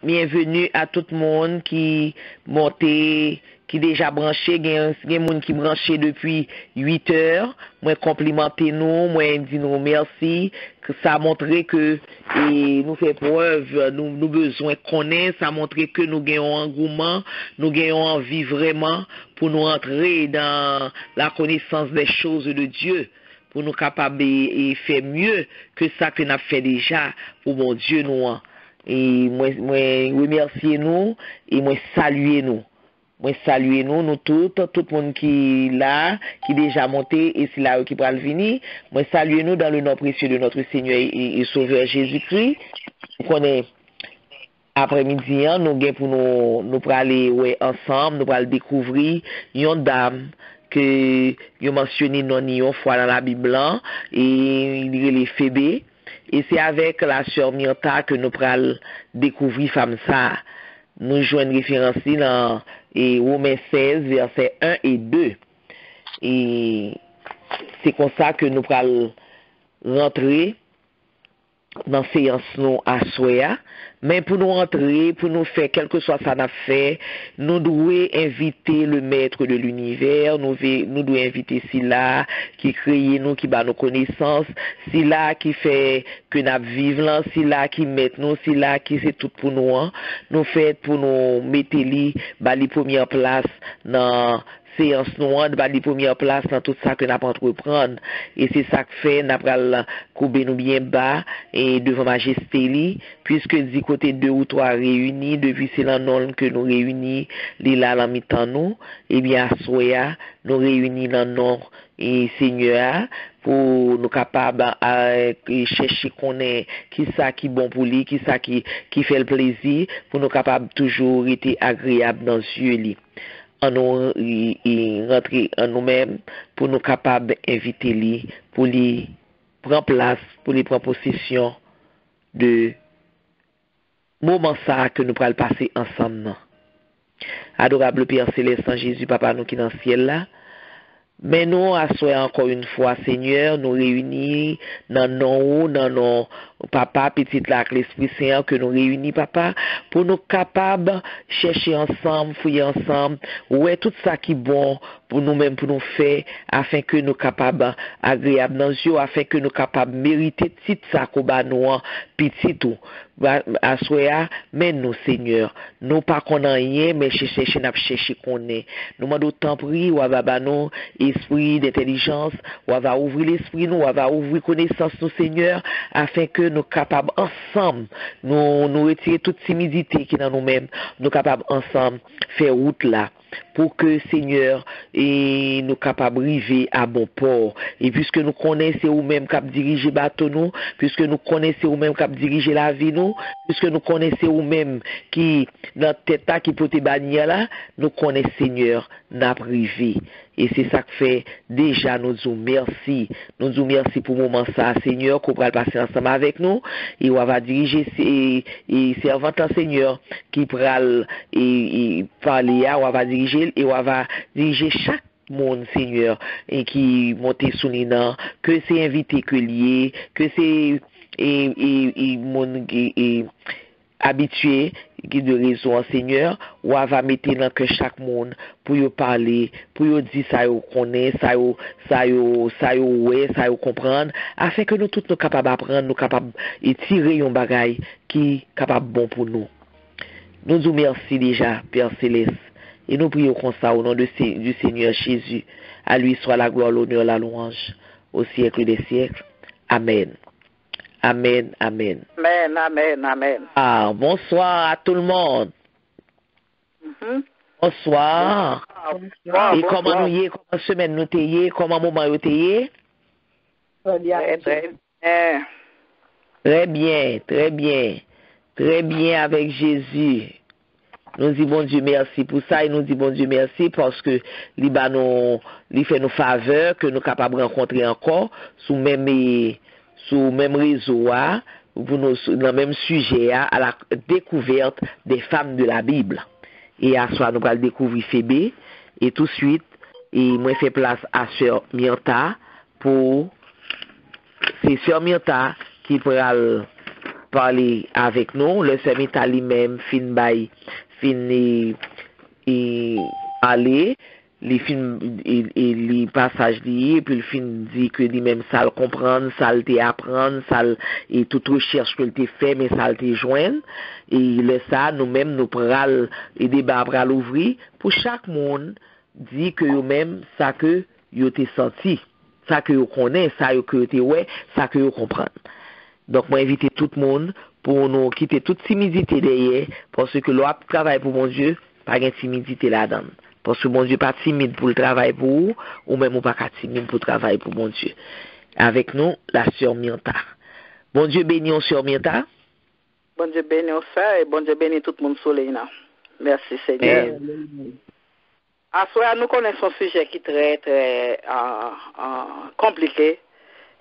bienvenue à tout le monde qui monté, qui déjà branché, il y a des gens qui branché depuis 8 heures. Moi complimenté nous, moi dit nous merci, que ça a montré que et nous fait preuve, nous besoin connaître, ça a montré que nous gagnons engouement, nous gagnons envie vraiment pour nous entrer dans la connaissance des choses de Dieu, pour nous capables de faire mieux que ça que nous avons fait déjà pour mon Dieu nous. Et moi remercier nous et moi saluer nous. Moi saluer nous tout le monde qui là, qui déjà monté et c'est là qui va venir. Moi saluer nous dans le nom précieux de notre Seigneur et Sauveur Jésus-Christ. On est après-midi, nous gain pour nous pour aller ensemble, nous pour aller découvrir une dame que yo mentionné non une fois dans la Bible et il est les Phébé. Et c'est avec la sœur Myrta que nous allons découvrir femme ça. Nous jouons une référence dans Romains 16, versets 1 et 2. Et c'est comme ça que nous allons rentrer dans séance nous à Soya. Mais pour nous rentrer, pour nous faire quelque chose ça n'a fait, nous devons inviter le maître de l'univers, nous devons inviter Sila qui crée nous, qui bat nos connaissances, Sila qui fait que nous vivons là, Sila qui met nous, Sila qui c'est tout pour nous, hein. Nous fait pour nous mettre les première place dans séance noire de la première place dans tout ça que nous avons entreprendre et c'est ça que fait nous avons couper nous bien bas et devant majesté li puisque du côté deux ou trois réunis depuis c'est là non que nous réunis les là en mi-temps nous et bien à soya nous réunis dans nom et Seigneur pour nous capables à chercher connaître qui ça qui bon pour lui qui ça qui fait le plaisir pour nous capables toujours être agréable dans yeux li en nous rentrer en nous-mêmes pour nous capables d'inviter lui pour lui prendre place pour lui prendre possession de moment ça que nous pourrons passer ensemble. Adorable Père Céleste en Jésus Papa nous qui dans le ciel là. Mais nous, à soi encore une fois, Seigneur, nous réunis dans nos papa, petite là, l'Esprit Saint, que nous réunis, papa, pour nous capables chercher ensemble, fouiller ensemble, ouais, tout ça qui est bon pour nous-mêmes, pour nous faire, afin que nous capables agréables dans les yeux, afin que nous capables mériter tout ça qu'on va nous, petit tout. À soi, mais nous, Seigneur, nous pas qu'on a rien, mais chercher qu'on est. Nous demandons tant prix, ou à nous, esprit d'intelligence, ou va ouvrir l'esprit, nous, ou va ouvrir connaissance, nous, Seigneur, afin que nous capables ensemble, nous retirer toute timidité qui est dans nous-mêmes, nous capables ensemble faire route là, pour que, Seigneur, et nous capables arriver à bon port. Et puisque nous connaissons ou-même cap diriger bateau nous, puisque nous connaissons ou-même cap diriger la vie nous, puisque nous connaissons ou-même qui, notre tête qui peut te bannir là, nous connaissons, Seigneur, n'a privé. Et c'est ça que fait déjà nous disons merci. Nous disons merci pour le moment ça, Seigneur, qu'on pourra passer ensemble avec nous. Et on va diriger et servant Seigneur qui pourra et parler, on va diriger et on va diriger chaque monde, Seigneur, et qui monte sous l'ina, que c'est invité que lié, que c'est habitué qui de raison Seigneur ou va mettre dans que chaque monde pour y parler pour y dire ça yo connaît ça yo ouais ça yo comprendre afin que nous tous nous capables d'apprendre nous capables et tirer un bagage qui capable bon pour nous. Nous disons merci déjà Père Céleste et nous prions comme ça au nom du Seigneur Jésus. À lui soit la gloire, l'honneur, la louange au siècle des siècles. Amen. Amen, amen. Amen, amen, amen. Ah, bonsoir à tout le monde. Bonsoir. Bonsoir. Et comment nous y est, comment semaine nous t'ayez, comment moment nous t'ayez? Très bien. Très bien, très bien. Très bien avec Jésus. Nous disons bon Dieu merci pour ça et nous disons bon Dieu merci parce que il fait nos faveurs que nous sommes capables de rencontrer encore sous même réseau pour nous dans le même sujet à la découverte des femmes de la Bible. Et à soi nous allons découvrir Phébé et tout de suite et moi fait place à sœur Myrta pour c'est sœur Myrta qui pourra parlé avec nous, le Semita lui-même fin et aller les films et les passages liés, puis le film dit que lui-même ça le comprendre, ça le apprendre, ça et toute recherche que le fait, mais ça le joindre. Et le ça, nous-mêmes, nous pral et débat pral ouvrir pour chaque monde dit que eux-mêmes ça que yo t'es senti, ça que yo connaît, ça que yo t'es ouais, ça que yo comprendre. Donc moi inviter tout le monde pour nous quitter toute timidité derrière parce que l'on travaille pour mon Dieu, pas de timidité là-dedans. Parce que mon Dieu pas timide pour le travail pour vous, ou même pas timide pour le travail pour mon Dieu. Avec nous, la sœur Mianta. Bon Dieu béni, sœur Mianta. Bon Dieu béni au frère et bon Dieu béni tout le monde soleil. Merci Seigneur. À soi, nous connaissons un sujet qui est très compliqué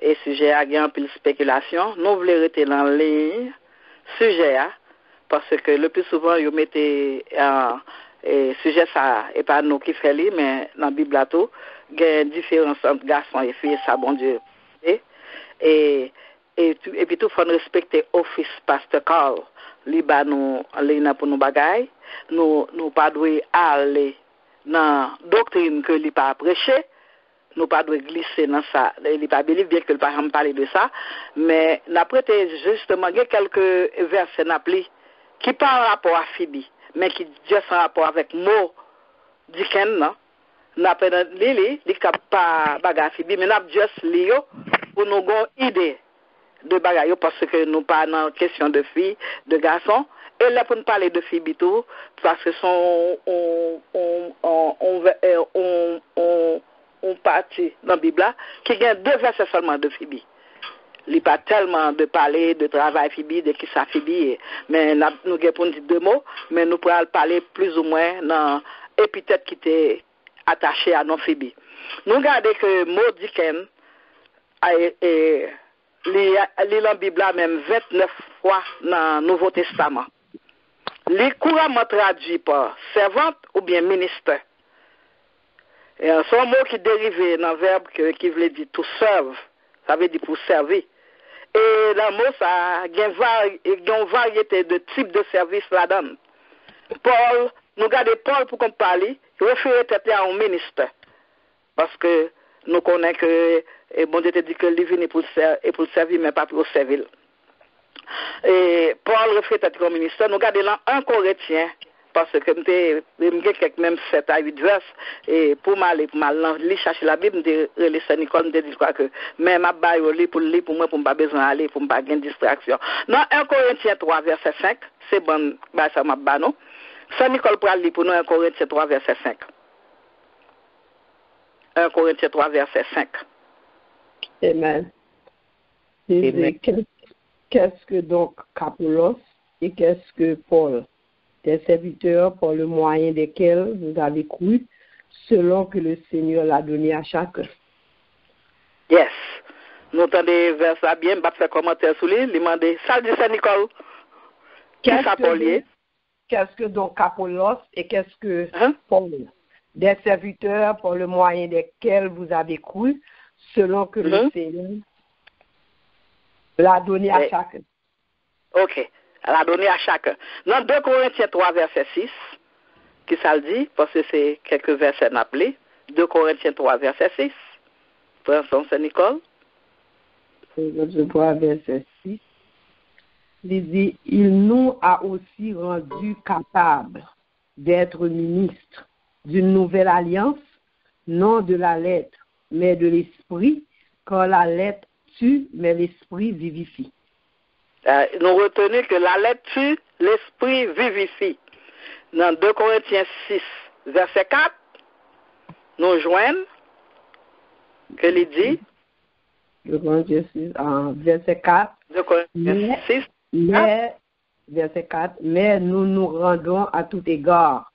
et sujet à gain plus spéculation. Nous voulons rester dans les sujets parce que le plus souvent, vous mettez sujet ça et pas nous qui fait lui, mais dans la Bible à tout, il y a une différence entre garçons et filles, ça bon Dieu. Et puis tout faut respecter office pasteur Carl, li ba nous pour nous bagaille, nous pas doit aller dans doctrine que li pas prêcher, nous pas doit glisser dans ça, li pas bien que le pas parler de ça, mais n'a prêté justement quelques versets n'appli qui par rapport à Phoebe, mais qui juste en rapport avec mot Dickens, non? N'a pas li pas bagarre Phoebe, mais n'a juste li pour nous avoir une idée de bagarre parce que nous pas dans question de filles, de garçons. Et là pour nous parler de Phoebe tout, parce que son on partit dans la Bible qui a 2 versets seulement de Phoebe. Il n'y a pas tellement de parler de travail Phoebe, de qui ça Phoebe, mais nous avons dire 2 mots, mais nous pourrons parler plus ou moins dans l'épithète qui était attaché à nos Phoebe. Nous regardons que mot Dickens lit la Bible même 29 fois dans le Nouveau Testament. Les couramment traduit par servante ou bien ministre. Et c'est un mot qui dérive d'un verbe qui veut dire to serve, ça veut dire pour servir. Et dans le mot, ça il y a une variété de types de services là-dedans. Paul, nous regardons Paul pour qu'on parle, il réfère à un ministre. Parce que nous connaissons que bon Dieu te dit que lui vient pour le servir, mais pas pour le servir. Et Paul réfère à un ministre. Nous regardons là 1 Corinthiens, parce que nous avons même 7 à 8 verses, et pour m'aller chercher la Bible, je relais Saint-Nicole, je dis que même ma baille pour lire pour moi, pour pas besoin d'aller, pour pas gagner distraction. Dans 1 Corinthiens 3, verset 5, c'est bon, ça m'a banon. Saint-Nicole pour lire pour nous 1 Corinthiens 3, verset 5. 1 Corinthiens 3, verset 5. Amen. Qu'est-ce que donc Apollos et qu'est-ce que Paul? Des serviteurs par le moyen desquels vous avez cru, selon que le Seigneur l'a donné à chacun. Yes. Nous entendons vers ça bien, je vais faire commentaire sur lui, demander, ça dit Saint-Nicole. Qu'est-ce que donc Apollos et qu'est-ce que Paul? Des serviteurs par le moyen desquels vous avez cru, selon que le Seigneur l'a donné à chacun. Ok, elle a donné à chacun. Dans 2 Corinthiens 3, verset 6, qui ça le dit, parce que c'est quelques versets appelés. 2 Corinthiens 3, verset 6. Frère Saint-Nicole. 2 3, verset 6. Il dit, il nous a aussi rendus capables d'être ministres d'une nouvelle alliance, non de la lettre, mais de l'esprit, car la lettre tue, mais l'esprit vivifie. Nous retenons que la lettre tue, l'esprit vivifie. Dans 2 Corinthiens 6, verset 4, nous joignons que il dit. 2 Corinthiens 6, verset 4. 2 Corinthiens 6, verset 4. Mais nous nous rendons à tout égard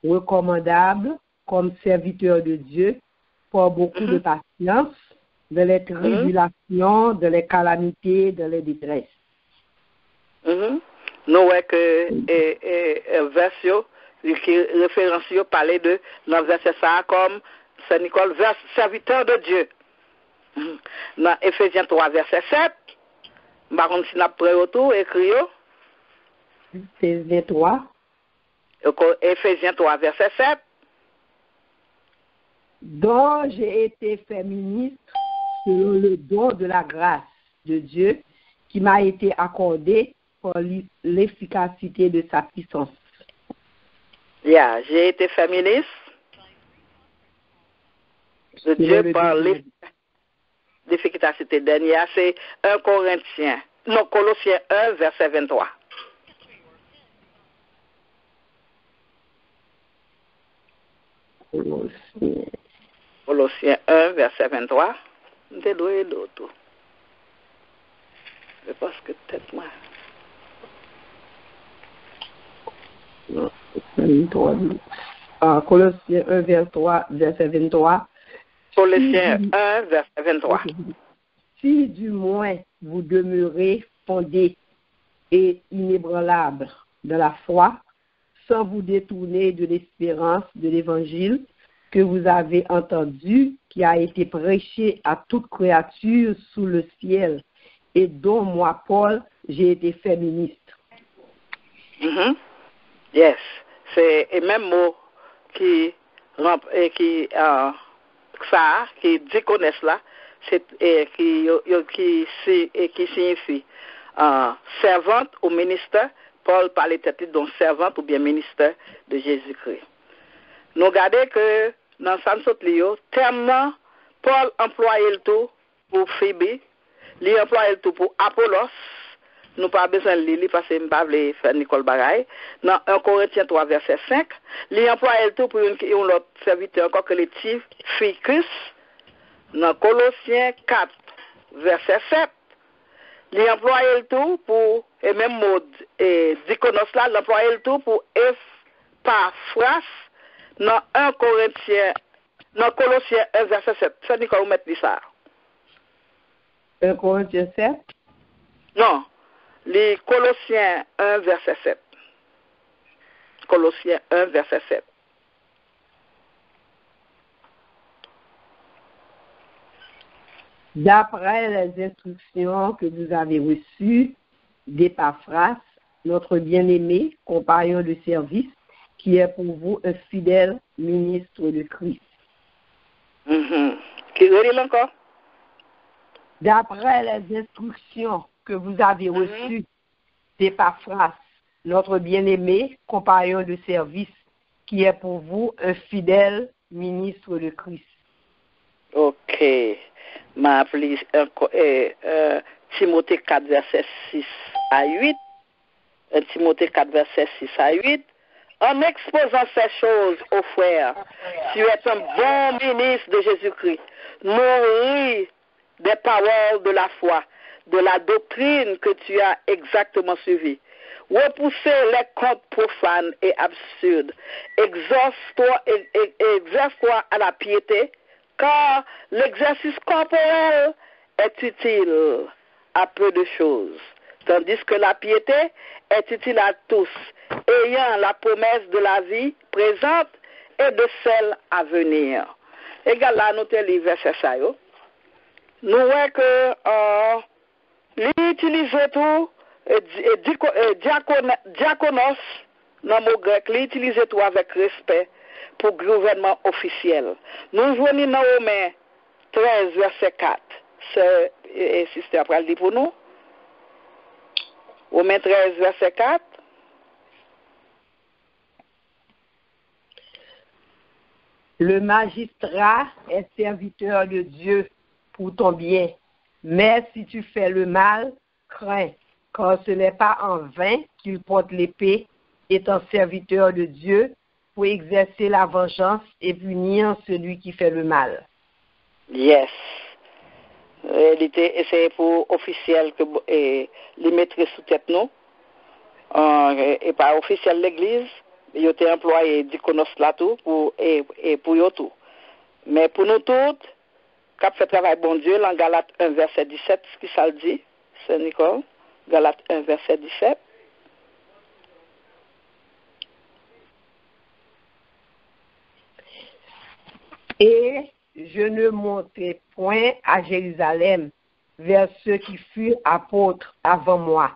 recommandables comme serviteurs de Dieu pour beaucoup de patience, de les tribulations, de les calamités, de les détresses. Nous voyons que version qui référence parler de dans verset ça comme Saint-Nicole, serviteur de Dieu. Dans Éphésiens 3, verset 7, Par contre, si nous prenons tout, écrit, Éphésiens 3. Éphésiens 3, verset 7. Dont j'ai été fait ministre selon le don de la grâce de Dieu qui m'a été accordé par l'efficacité de sa puissance. Yeah, j'ai été fait ministre de Dieu par l'efficacité dernière. C'est 1 Corinthiens, non, Colossiens 1, verset 23. Colossiens 1, verset 23. Je dois d'autres. Je pense que peut-être moi. Colossiens 1, verset 23. Colossiens 1, verset 23. Si du moins vous demeurez fondés et inébranlables dans la foi, sans vous détourner de l'espérance de l'évangile que vous avez entendu, qui a été prêché à toute créature sous le ciel, et dont moi, Paul, j'ai été fait ministre. Yes, c'est le même mot qui diaconesse là, c'est qui signifie servante ou ministère. Paul parlait peut-être d'un servante ou bien ministère de Jésus-Christ. Nous regardons que dans le terme, Paul employait le tout pour Phoebe, il employait le tout pour Apollos. Nous pas besoin de lire parce que je ne pas faire Nicole Bagaille. Dans 1 Corinthiens 3, verset 5, il employait le tout pour un autre serviteur encore que les Ficus. Dans Colossiens 4, verset 7, il employait le tout pour, et même mot diaconos là, il employait le tout pour Epaphras. Dans 1 Corinthiens, dans Colossiens 1, verset 7. Ça, Nicole, vous mettez ça. 1 Corinthiens 7? Non. Les Colossiens 1, verset 7. Colossiens 1, verset 7. D'après les instructions que vous avez reçues d'Épaphras, notre bien-aimé compagnon de service, qui est pour vous un fidèle ministre de Christ. Qui redit encore? D'après les instructions que vous avez reçues d'Épaphras, notre bien-aimé compagnon de service, qui est pour vous un fidèle ministre de Christ. Ok. M'a appelé Timothée 4, verset 6 à 8. Timothée 4, verset 6 à 8. En exposant ces choses aux frères, tu es un bon ministre de Jésus-Christ, nourri des paroles de la foi, de la doctrine que tu as exactement suivie. Repousser les contes profanes et absurdes. Exerce-toi à la piété, car l'exercice corporel est utile à peu de choses, tandis que la piété est utile à tous, ayant la promesse de la vie présente et de celle à venir. Égal là, nous te livre verset ça yo. Nous voyons que l'utiliser tout diaconos dans le mot grec, l'utiliser tout avec respect pour gouvernement officiel. Nous joignons dans Romains 13, verset 4. C'est Sister après le dit pour nous. Romains 13, verset 4. Le magistrat est serviteur de Dieu pour ton bien, mais si tu fais le mal, crains, car ce n'est pas en vain qu'il porte l'épée, étant serviteur de Dieu, pour exercer la vengeance et punir celui qui fait le mal. Yes. C'est pour officiel que les maîtres sous tête nous, et pas officiel de l'église. Il a été employé diaconos là tout pour eux tout. Mais pour nous toutes, quand fait travail bon Dieu, dans Galates 1 verset 17, ce qui ça le dit, c'est Nicole, Galates 1 verset 17. Et je ne monterai point à Jérusalem vers ceux qui furent apôtres avant moi.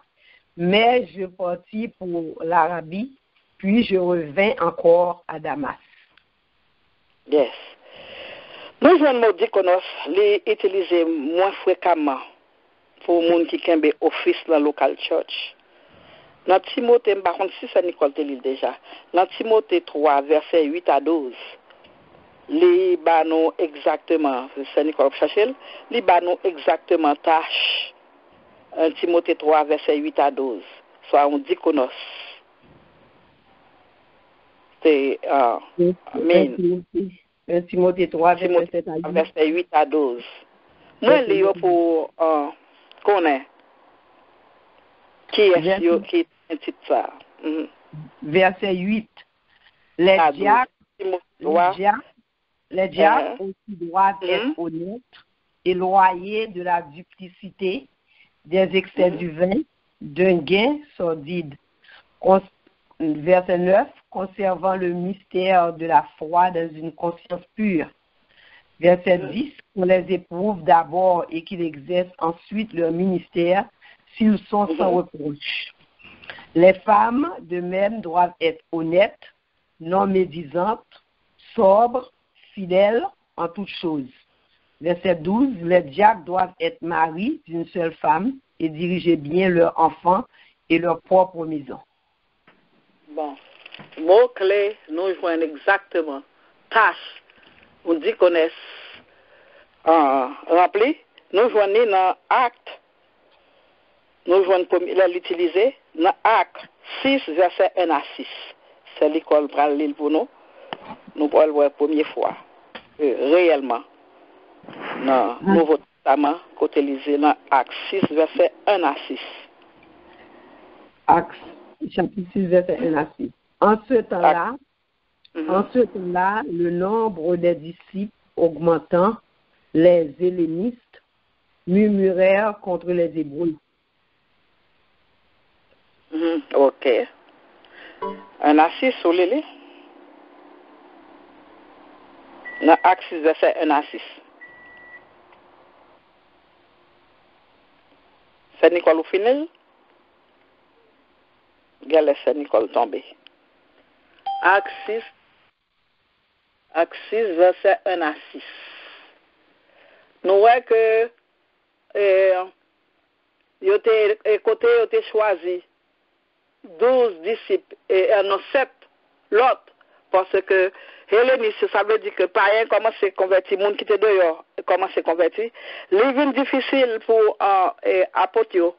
Mais je partis pour l'Arabie, puis je revins encore à Damas. Yes. Nous jouons le mot diaconos, les utiliser moins fréquemment pour les gens qui ont office dans la local church. Dans Timothée, par contre, si ça Nicole te lit déjà, dans Timothée 3, verset 8 à 12, les banos exactement, c'est Nicole chercher, les banos exactement tâche. Timothée 3, verset 8 à 12, soit un diaconos. C'est, Timothée 3, verset 8 à 12. Moi, je pour connaître qui est un titre ça. Verset 8. Les diacres aussi doivent être honnêtes, éloignés de la duplicité, des excès du vin, d'un gain sordide. Verset 9. Conservant le mystère de la foi dans une conscience pure. Verset 10. Qu'on les éprouve d'abord et qu'ils exercent ensuite leur ministère s'ils sont sans reproche. Les femmes, de même, doivent être honnêtes, non médisantes, sobres, fidèles en toutes choses. Verset 12. Les diacres doivent être maris d'une seule femme et diriger bien leurs enfants et leur propre maison. Bon. Mots-clés, nous jouons exactement. Tâche, on dit qu'on est rempli. Nous jouons dans acte. Nous jouons l'utiliser dans acte 6, verset 1 à 6. C'est l'école pour l'île pour nous. Nous pourrons le voir la première fois. Réellement. Dans le Nouveau Testament, côté lisé dans acte 6, verset 1 à 6. Acte, chapitre 6, verset 1 à 6. En ce temps-là, le nombre des disciples augmentant, les hellénistes murmurèrent contre les Hébreux. Ok. 1 à 6, sur les livres. Dans Acte 6, verset 1 à 6. C'est Nicole au final? Regardez, c'est Nicole tombé. Acte 6, verset 1 à 6. Nous voyons que côté ont choisi 12 disciples et non 7 l'autre parce que helléniste, ça veut dire que païen commence à convertir, monde qui était dehors commence à convertir. C'est difficile pour apôtres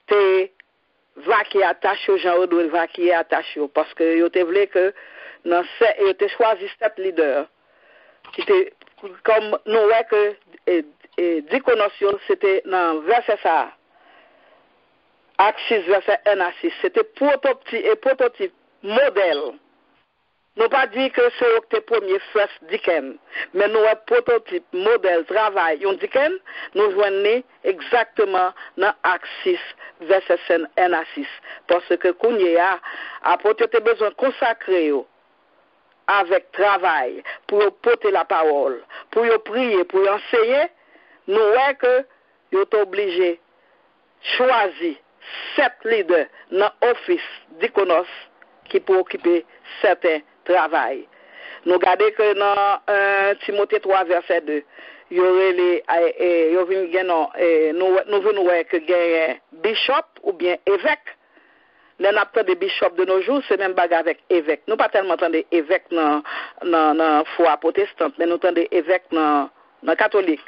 te vaquer attaché aux gens ou vaquer attaché parce que yo te voulait que dans yo te choisi 7 leaders qui te comme nous voyons que diaconosio c'était dans verset ça Acte 6 verset 1 à 6 c'était prototype modèle. Nous pas dire que c'est le premier first deacon, mais nous avons prototype, modèle, travail, un deacon, nous joignons exactement dans Acte 6, verset 1 à 6. Parce que Kounia a besoin de consacrer avec travail pour porter la parole, pour prier, pour enseigner. Nous voyons que nous sommes obligés de choisir 7 leaders dans l'office diaconos qui peut occuper certains travail. Nous regardons que dans Timothée 3, verset 2, il y aurait nous venons voir que il bishop ou bien évêque. Les n'apprend des bishops de nos jours, c'est même bagarre avec évêque. Nous pas tellement entendre évêque dans la foi protestante, mais nous entendons évêque dans catholique.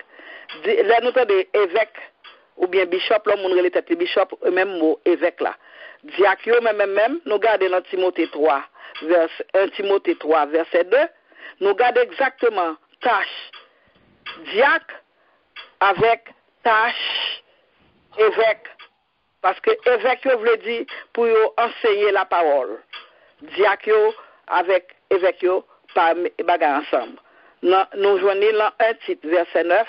Là nous entendons évêque ou bien bishop, l'homme on relève tête bishop, même mot évêque là. Diacre même nous regardons dans Timothée 3. 1 Timothée 3, verset 2, nous regardons exactement tâche diacre avec tâche évêque. Parce que évêque veut dire pour enseigner la parole. Diacre avec évêque par bagarre ensemble. Nous joignons dans 1 titre, verset 9.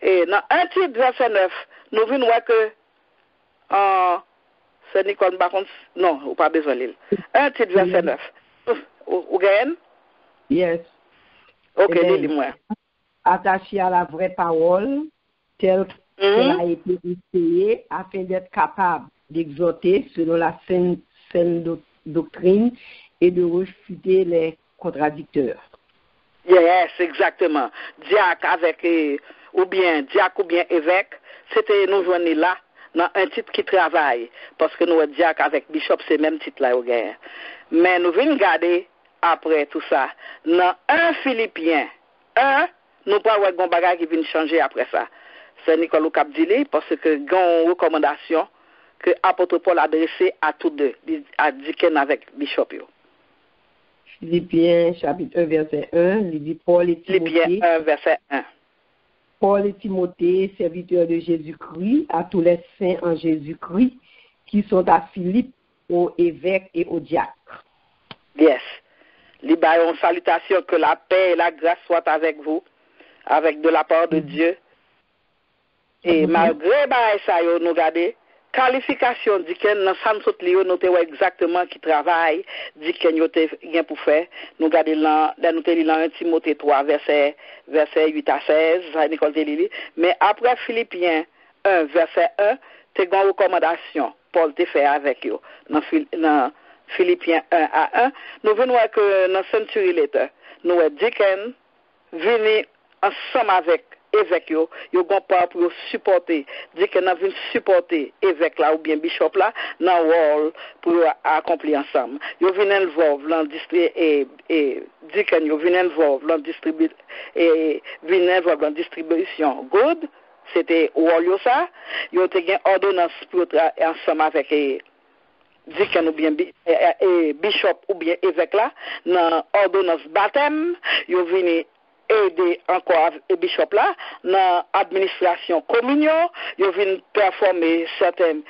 Et dans 1 titre, verset 9, nous venons voir que c'est Nicole, par contre, non, ou pas besoin de l'île. 1 titre, verset 9. Ou gagne? Yes. Ok, dis-moi. Attaché à la vraie parole, telle qu'elle a été essayée afin d'être capable d'exhorter selon la saine doctrine et de refuter les contradicteurs. Yes, exactement. Diacre avec, ou bien évêque, c'était nous joindre là, dans un titre qui travaille, parce que nous, diacre avec bishop, c'est le même titre là au guerre. Mais nous venons regarder après tout ça, dans 1 Philippiens 1, nous pas voir un bagage qui vient changer après ça. C'est Nicolas Capdili, parce que une recommandation que l'apôtre Paul a adressée à tous deux, à Diken avec bishop. Philippiens chapitre 1 verset 1, il dit Paul et Timothée. Philippiens 1 verset 1. Paul et Timothée, serviteurs de Jésus-Christ, à tous les saints en Jésus-Christ, qui sont à Philippe, aux évêques et aux diacres. Yes. Une salutation, que la paix et la grâce soient avec vous, avec de la part de Dieu. Et malgré ça, nous regardons, qualification d'Iken, dans Samsot Lio, nous avons exactement qui travaille, d'Iken, nous avons pour faire. Nous regardons là, nous avons dans 1 Timothée 3, verset 8 à 16, Nicole Delili. Mais après Philippiens 1, verset 1, tu as une recommandation, Paul te fait avec eux, dans Philippiens 1 à 1. Nous venons que dans Century Letter, nous avons Diken, venir ensemble avec évêque yo gon pas pour supporter dit que n'a vinn supporter évêque là ou bien bishop là dans wall pour accomplir ensemble yo vinn involve dans et dit que yo vinn involve dans distribution good c'était wall yo ça yo te gen ordonnance pour ensemble avec dit que nous bien bishop ou bien évêque là dans ordonnance baptême yo vinn aider encore les bishops là dans l'administration communion, ils viennent performer certaines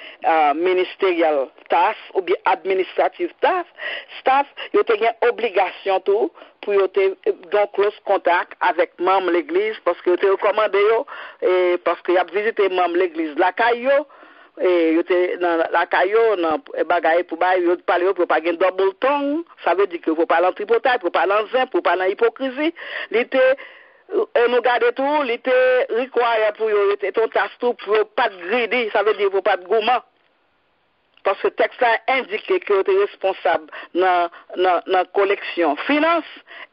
ministériel tasks ou bien administrative staff, ils ont une obligation tout pour donc close contact avec membres de l'église parce que ils ont recommandé et parce qu'ils ont visité membres de l'église la caillou et dans la caillou dans bagaille pour bailler parler pour pas gagner double tongue, ça veut dire que faut pas l'antipotage, faut pas l'enzin, faut pas l'hypocrisie, l'été nous garder tout, l'été require pour ton tasse tout pour pas de greedy, ça veut dire pour pas de gourmand. Parce que le texte a indiqué que tu es responsable dans la collection finance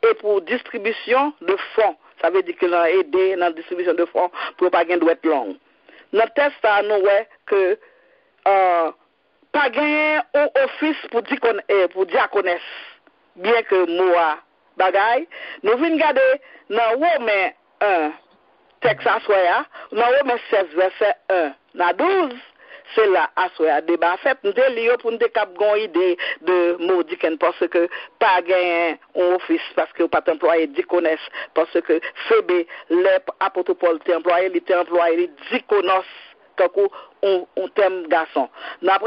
et pour distribution de fonds. Ça veut dire que tu as aidé dans la distribution de fonds pour pas gagner de wet long. Dans le texte, nous voyons que pas gagner un office pour diaconesse, bien que moi, bagaille, nous venons regarder dans Romains 1, texte à soya, dans Romains 16, verset 1, dans 12, c'est là à soya débat fait, nous devons pour nous avoir une idée de modiken parce que pas gagner un office, parce que pas employé diaconesse, parce que Phébé, l'apôtre Paul il était employé diaconos, un thème garçon. Nous avons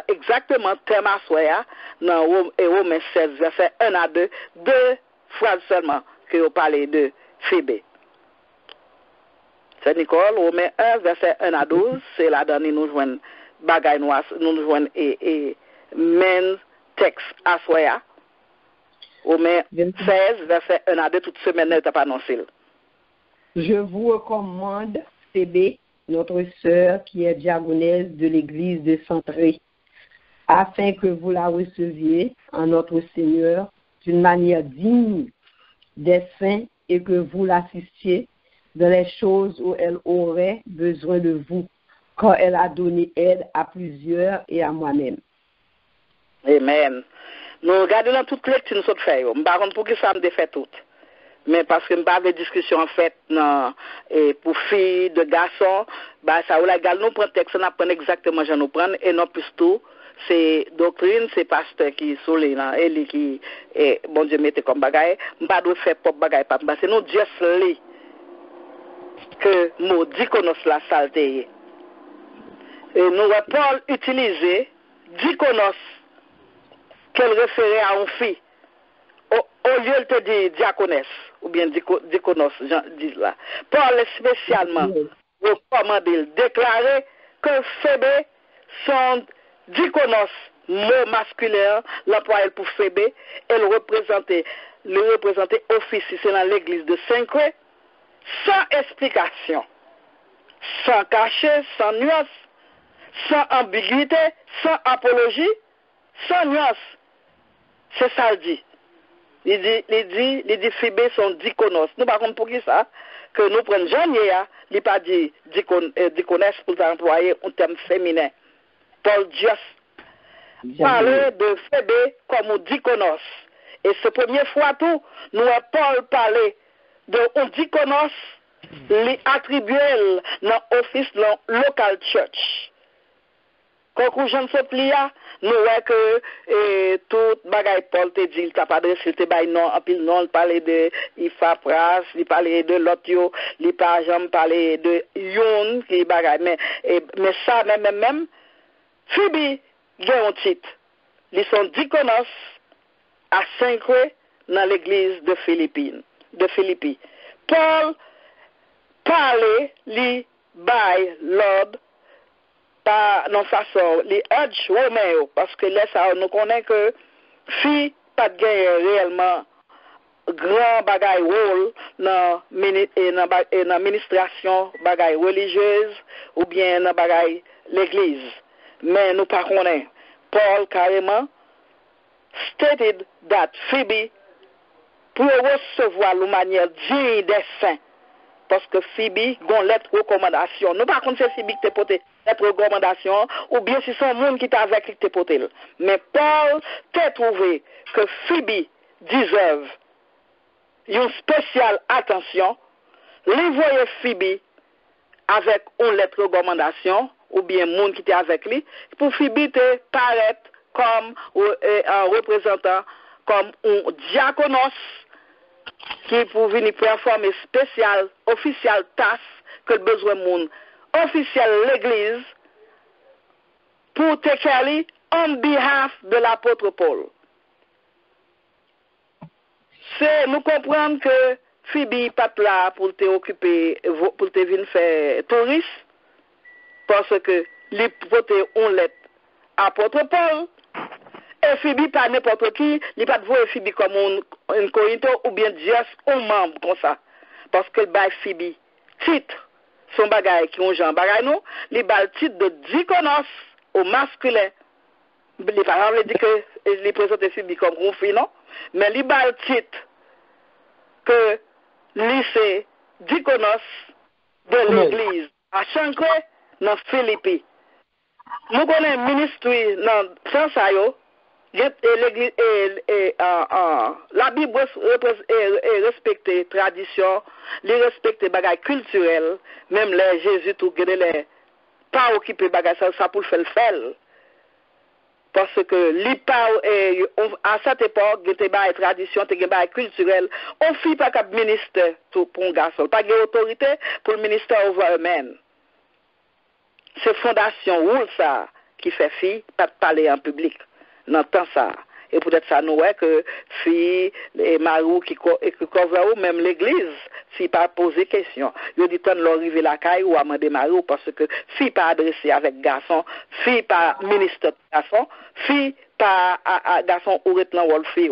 exactement thème à soya dans Romains 16, verset 1 à 2, deux phrases seulement que vous parlez de Phébé. C'est Nicole, Romains 1, verset 1 à 12, c'est là dans nous joignons bagay nous joignons et men texte à soya. Romains 16, verset 1 à 2, toute semaine, elle t'a pas annoncé. Je vous recommande Phébé, notre sœur qui est diaconesse de l'église de Centré, afin que vous la receviez en notre Seigneur d'une manière digne des saints et que vous l'assistiez dans les choses où elle aurait besoin de vous, quand elle a donné aide à plusieurs et à moi-même. Amen. Nous regardons dans toutes les lectures que nous faisons. Je ne sais pas pour qui ça me fait tout. Mais parce que je n'ai pas de discussion en fait pour filles, de garçons, bah, ça ou la gale nous prend texte, nous prenons exactement ce que nous prenons et non plus tout. C'est doctrine, c'est pasteur qui sont là, et qui, bon Dieu, mette comme bagaille. Je ne pas de faire propre bagaille, parce que nous, just lit que mot diconos la saleté. Et nous, Paul utilisé diconos, qu'elle référait à une fille. Au lieu de te dire diaconesse, ou bien diconos, dis là. Paul spécialement recommandé, déclarer que Phébé sont diconos, mot masculin, l'employé pour Phébé, elle représentait office, c'est dans l'église de Saint-Cré, sans explication. sans cachet, sans nuance, sans ambiguïté, sans apologie, sans nuance. C'est ça le dit. Il dit Phébé sont diconos. Nous par contre pour qui ça? Que nous prenons Jean-Yé, il pas dit diconesse pour employer un terme féminin. Paul Dios parlait de Phébé comme diconos. Et c'est la première fois tout, nous Paul parler de un diconos, lui attribuer dans l'office dans local church. Conclusion de ce plia, nous voyons que tout bagay Paul te dit, il t'a pas adressé, il te bail non, en pile non, il parlait de Ifa Pras, il parlait de l'autre, il par exemple parlait de Yon, qui bagay, mais ça même, Phoebe, il a un titre. Ils sont diconos à 5 dans l'église de Philippi. Paul parlait, li by Lord, par non façon les urge Roméo parce que là ça nous connaît que fille pas de réellement grand bagay rôle dans ministration bagay religieuse ou bien dans bagay l'église mais nous pas connaît Paul carrément stated that Phoebe pour recevoir la manière digne des saints parce que Phoebe gon lettre recommandation nous par contre c'est Phoebe qui te porté lettre recommandation ou bien si son monde qui t'a avec qui te porté mais Paul t'a trouvé que Phoebe deserve une spéciale attention lui voyait Phoebe avec une lettre recommandation ou bien monde qui était avec lui pour Phoebe te paraître comme un représentant comme un diaconos qui pour venir performer spécial, officiel tâche que le besoin monde, officiel l'église, pour te care on behalf de l'apôtre Paul. C'est nous comprendre que Phoebe pas là pour te occuper, pour te venir faire touriste, parce que les porter on lettre apôtre Paul. Et Phoebe pas n'importe qui, il pas de voir Phoebe comme un corinto ou bien juste un membre comme ça. Parce que le bail Phoebe, titre, son bagay qui ont Jean bagay nous, il bat le titre de diconos au masculin. Les parents le disent que il présente Phoebe comme une fille, non? Mais il bat le titre que lui c'est diconos de l'église à Chancre dans Philippi. Nous connaissons le ministre dans Sansayo. La Bible respecte tradition, les respecte bagay culturel, même les Jésus tout les pas occupé bagay ça pour faire le faire. Parce que à cette époque, il y a des traditions, des culturelles, on ne fait pas comme ministère pour un garçon, pas d'autorité pour le ministère over eux-mêmes. C'est fondation rôle ça qui fait fille pas de parler en public. Dans temps ça et peut-être ça nous est que fille et marou qui couvre ou même l'église si pas poser question yo dit tant l'arriver la caille ou amender marou parce que fille pas adressé avec garçon fille pas ministre garçon fille pas à garçon ou retenant rôle fille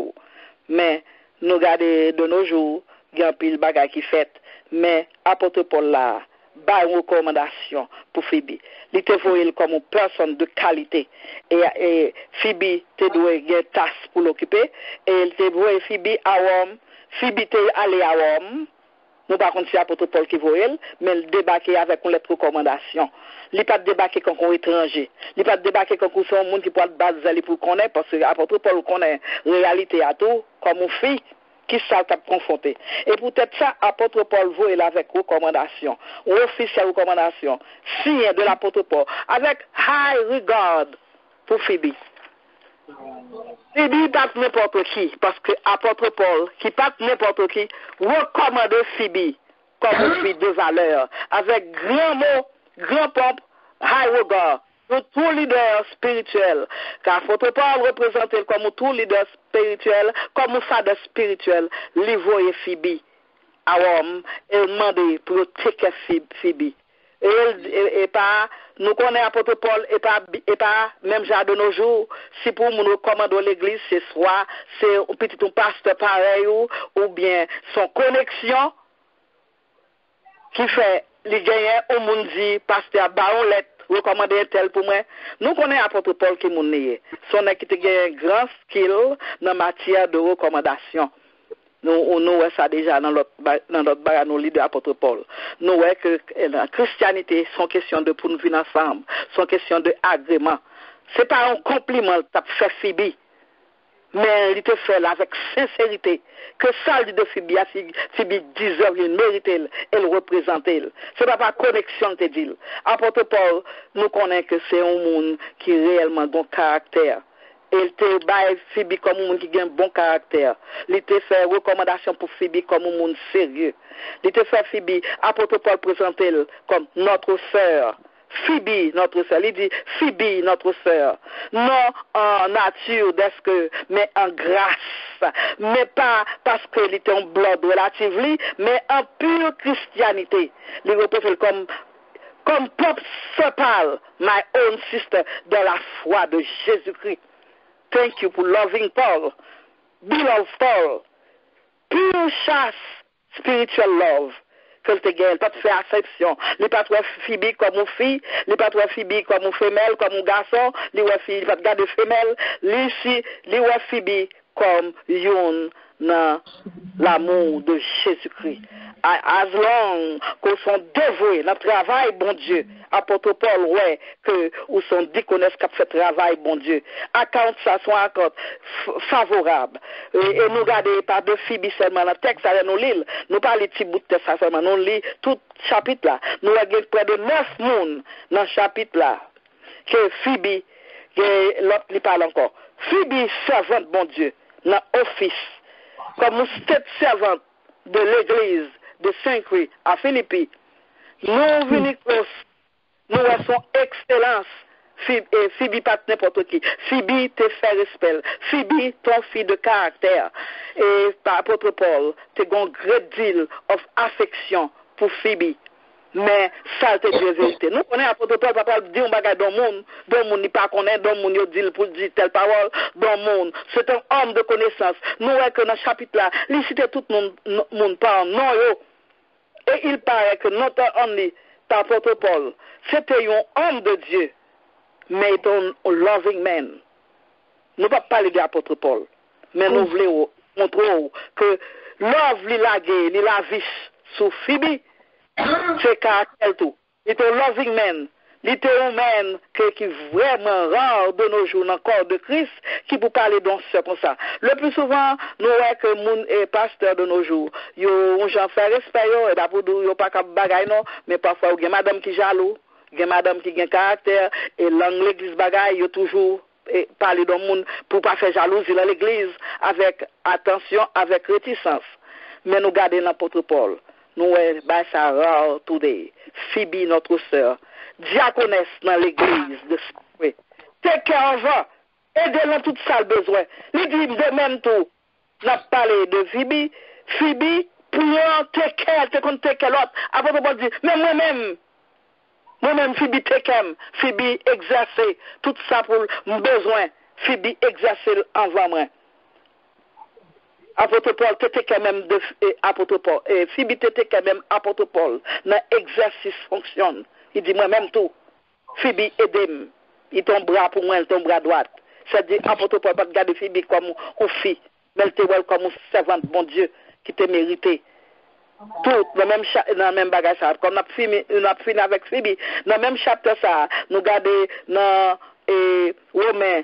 mais nous garder de nos jours grand pile bagay qui fait mais apôtre Paul là ba une recommandation pour Phoebe. Il te voit comme une personne de qualité. Et Phoebe te doit une tâche pour l'occuper. Et il te voit Phoebe à Rome. Phoebe te allé à Rome. Nous par contre c'est apôtre Paul qui voit elle, mais il débarquer avec une lettre de recommandation. Il pas débarquer comme un étranger. Il pas débarquer comme un monde qui peut baser pour connaître parce que apôtre Paul connaît réalité à tout comme une fille qui ça t'a confronté. Et peut-être ça, apôtre Paul voit avec recommandation, ou officielle recommandation, signe de l'apôtre Paul, avec high regard pour Phoebe. Phoebe pas n'importe qui, parce que apôtre Paul, qui pas n'importe qui, recommande Phoebe comme une fille de valeur, avec grand mot, grand pompe, high regard. Pour tout leader spirituel, car l'apôtre Paul représente comme tout leader spirituel, comme father spirituel, lui voyait Phoebe à Rome et demandait pour protéger Phoebe. Et pas, nous connaissons l'apôtre Paul et pas même genre de nos jours, si pour nous recommander l'église, c'est soit c'est un petit pasteur pareil ou bien son connexion qui fait les gagnants, au monde dit, pasteur, baron lettre, recommander un tel pour moi. Nous connaissons apôtre Paul qui moun nié. Son qui a un grand skill dans matière de recommandation. Nous voyons ça déjà dans notre bagage, nous de l'apôtre Paul. Nous voyons que la christianité, sont question de pour nous vivre ensemble, sont question de agrément. Ce n'est pas un compliment que tu as fait Phoebe, mais il te fait là avec sincérité. Que ça dit de Phoebe, Phoebe deserve, il mérite, elle représente. Ce n'est pas connexion, te dit. Apôtre Paul, nous connaissons que c'est un monde qui a réellement bon caractère. Il te baille Phoebe comme un monde qui a un bon caractère. Il te fait recommandation pour Phoebe comme un monde sérieux. Il te fait Phoebe, apôtre Paul présente elle comme notre sœur. Phoebe, notre sœur. Il dit Phoebe, notre sœur. Non en nature d'esque, mais en grâce. Mais pas parce qu'il était en blood relatively, mais en pure christianité. Il représente comme Pope Paul, my own sister, dans la foi de Jésus-Christ. Thank you for loving Paul. Beloved Paul. Pure chasse, spiritual love. Que le gars, pas de faire acception. Les pas trop Phoebe comme une fille, les pas trop Phoebe comme une femelle, comme un garçon, les ouais fille, pas de garder femelle, les ouais Phoebe comme yon dans l'amour de Jésus-Christ. As long qu'on sont dévoués dans le travail, bon Dieu, apôtre Paul, ouais, que ou sont déconnaissent qui fait travail, bon Dieu. Account ça soit encore favorable. Et nous regardons pas de Phoebe seulement dans le texte, nous lisons, nous parlons de petit bout de texte seulement, nous lisons tout chapitre là. Nous avons près de 9 personnes dans le chapitre là. Que Phoebe, que l'autre lui parle encore. Phoebe, servante, bon Dieu, dans l'office, comme une state servante de l'église de Saint-Christ à Philippi. Nous venons nous avons excellence. Phoebe pas n'importe qui. Phoebe te fait respect. Phoebe ton fille de caractère. Et par apôtre Paul, tu as un great deal of affection pour Phoebe. Mais ça c'est de vérité. Nous connaissons apôtre Paul, papa dit un bagage dans le monde n'est pas connaît, dans le monde il dit pour dire telle parole, dans le monde. C'est un homme de connaissance. Nous voyons que dans ce chapitre là, il cite tout le monde par non yo. Et il paraît que notre only apôtre Paul, c'était un homme de Dieu, mais un loving man. Nous ne pouvons pas parler de l'apôtre Paul, mais nous voulons montrer que love li lage, li la vie sous Phoebe, c'est caractère tout. Il est un loving man. Il est un man qui est vraiment rare de nos jours dans le corps de Christ, qui peut parler d'un sœur comme ça. Le plus souvent, nous voyons que moun est pasteur de nos jours. Yo on j'en fait respect et pas pour yo pas cap bagay non, mais parfois il y a madame qui jaloux, il y a madame qui a caractère et dans l'église bagay yo toujours parler d'un monde pour pas faire jalousie dans l'église avec attention, avec réticence. Mais nous gardons l'apôtre Paul. Nous bah ça rare today. Phoebe notre sœur, diaconesse dans l'église de Saint-Christ. Take care of her. Aidez-la dans tout ça le besoin. Il dit de même tout. N'a parlé de Phoebe. Phoebe, pour take care, take care l'autre. Après Paul dit, mais moi-même Phoebe take care. Phoebe exercer tout ça pour mon besoin. Phoebe exercer envers moi. Apôtre Paul, t'étais quand même de apôtre Paul. Et Phoebe t'étais quand même apôtre Paul. Dans l'exercice fonctionne. Il dit moi-même tout. Phoebe aide-moi. Il ton bras pour moi, il ton bras droit. C'est-à-dire, apôtre Paul, pas de garder Phoebe comme une fille, mais elle te voit comme une servante, bon Dieu, qui te mérité. Tout, dans le même bagage, comme on a fini avec Phoebe, dans le même chapitre, ça, nous regardons dans Romains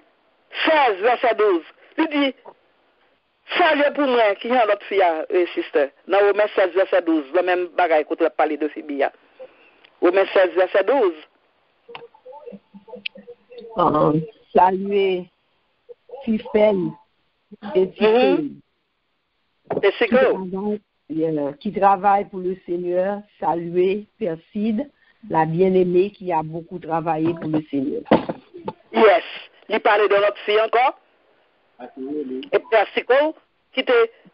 16, verset 12. Il dit, salut pour moi, qui est l'autre fille, sister. Dans Romains 16, verset 12, le même bagage, quand on a parlé de Phoebe. Romains 16, verset 12. Saluer Fifel et qui travaille pour le Seigneur. Saluer Perside, la bien-aimée qui a beaucoup travaillé pour le Seigneur. Yes. Il parlait de notre fille encore. Et Persico, qui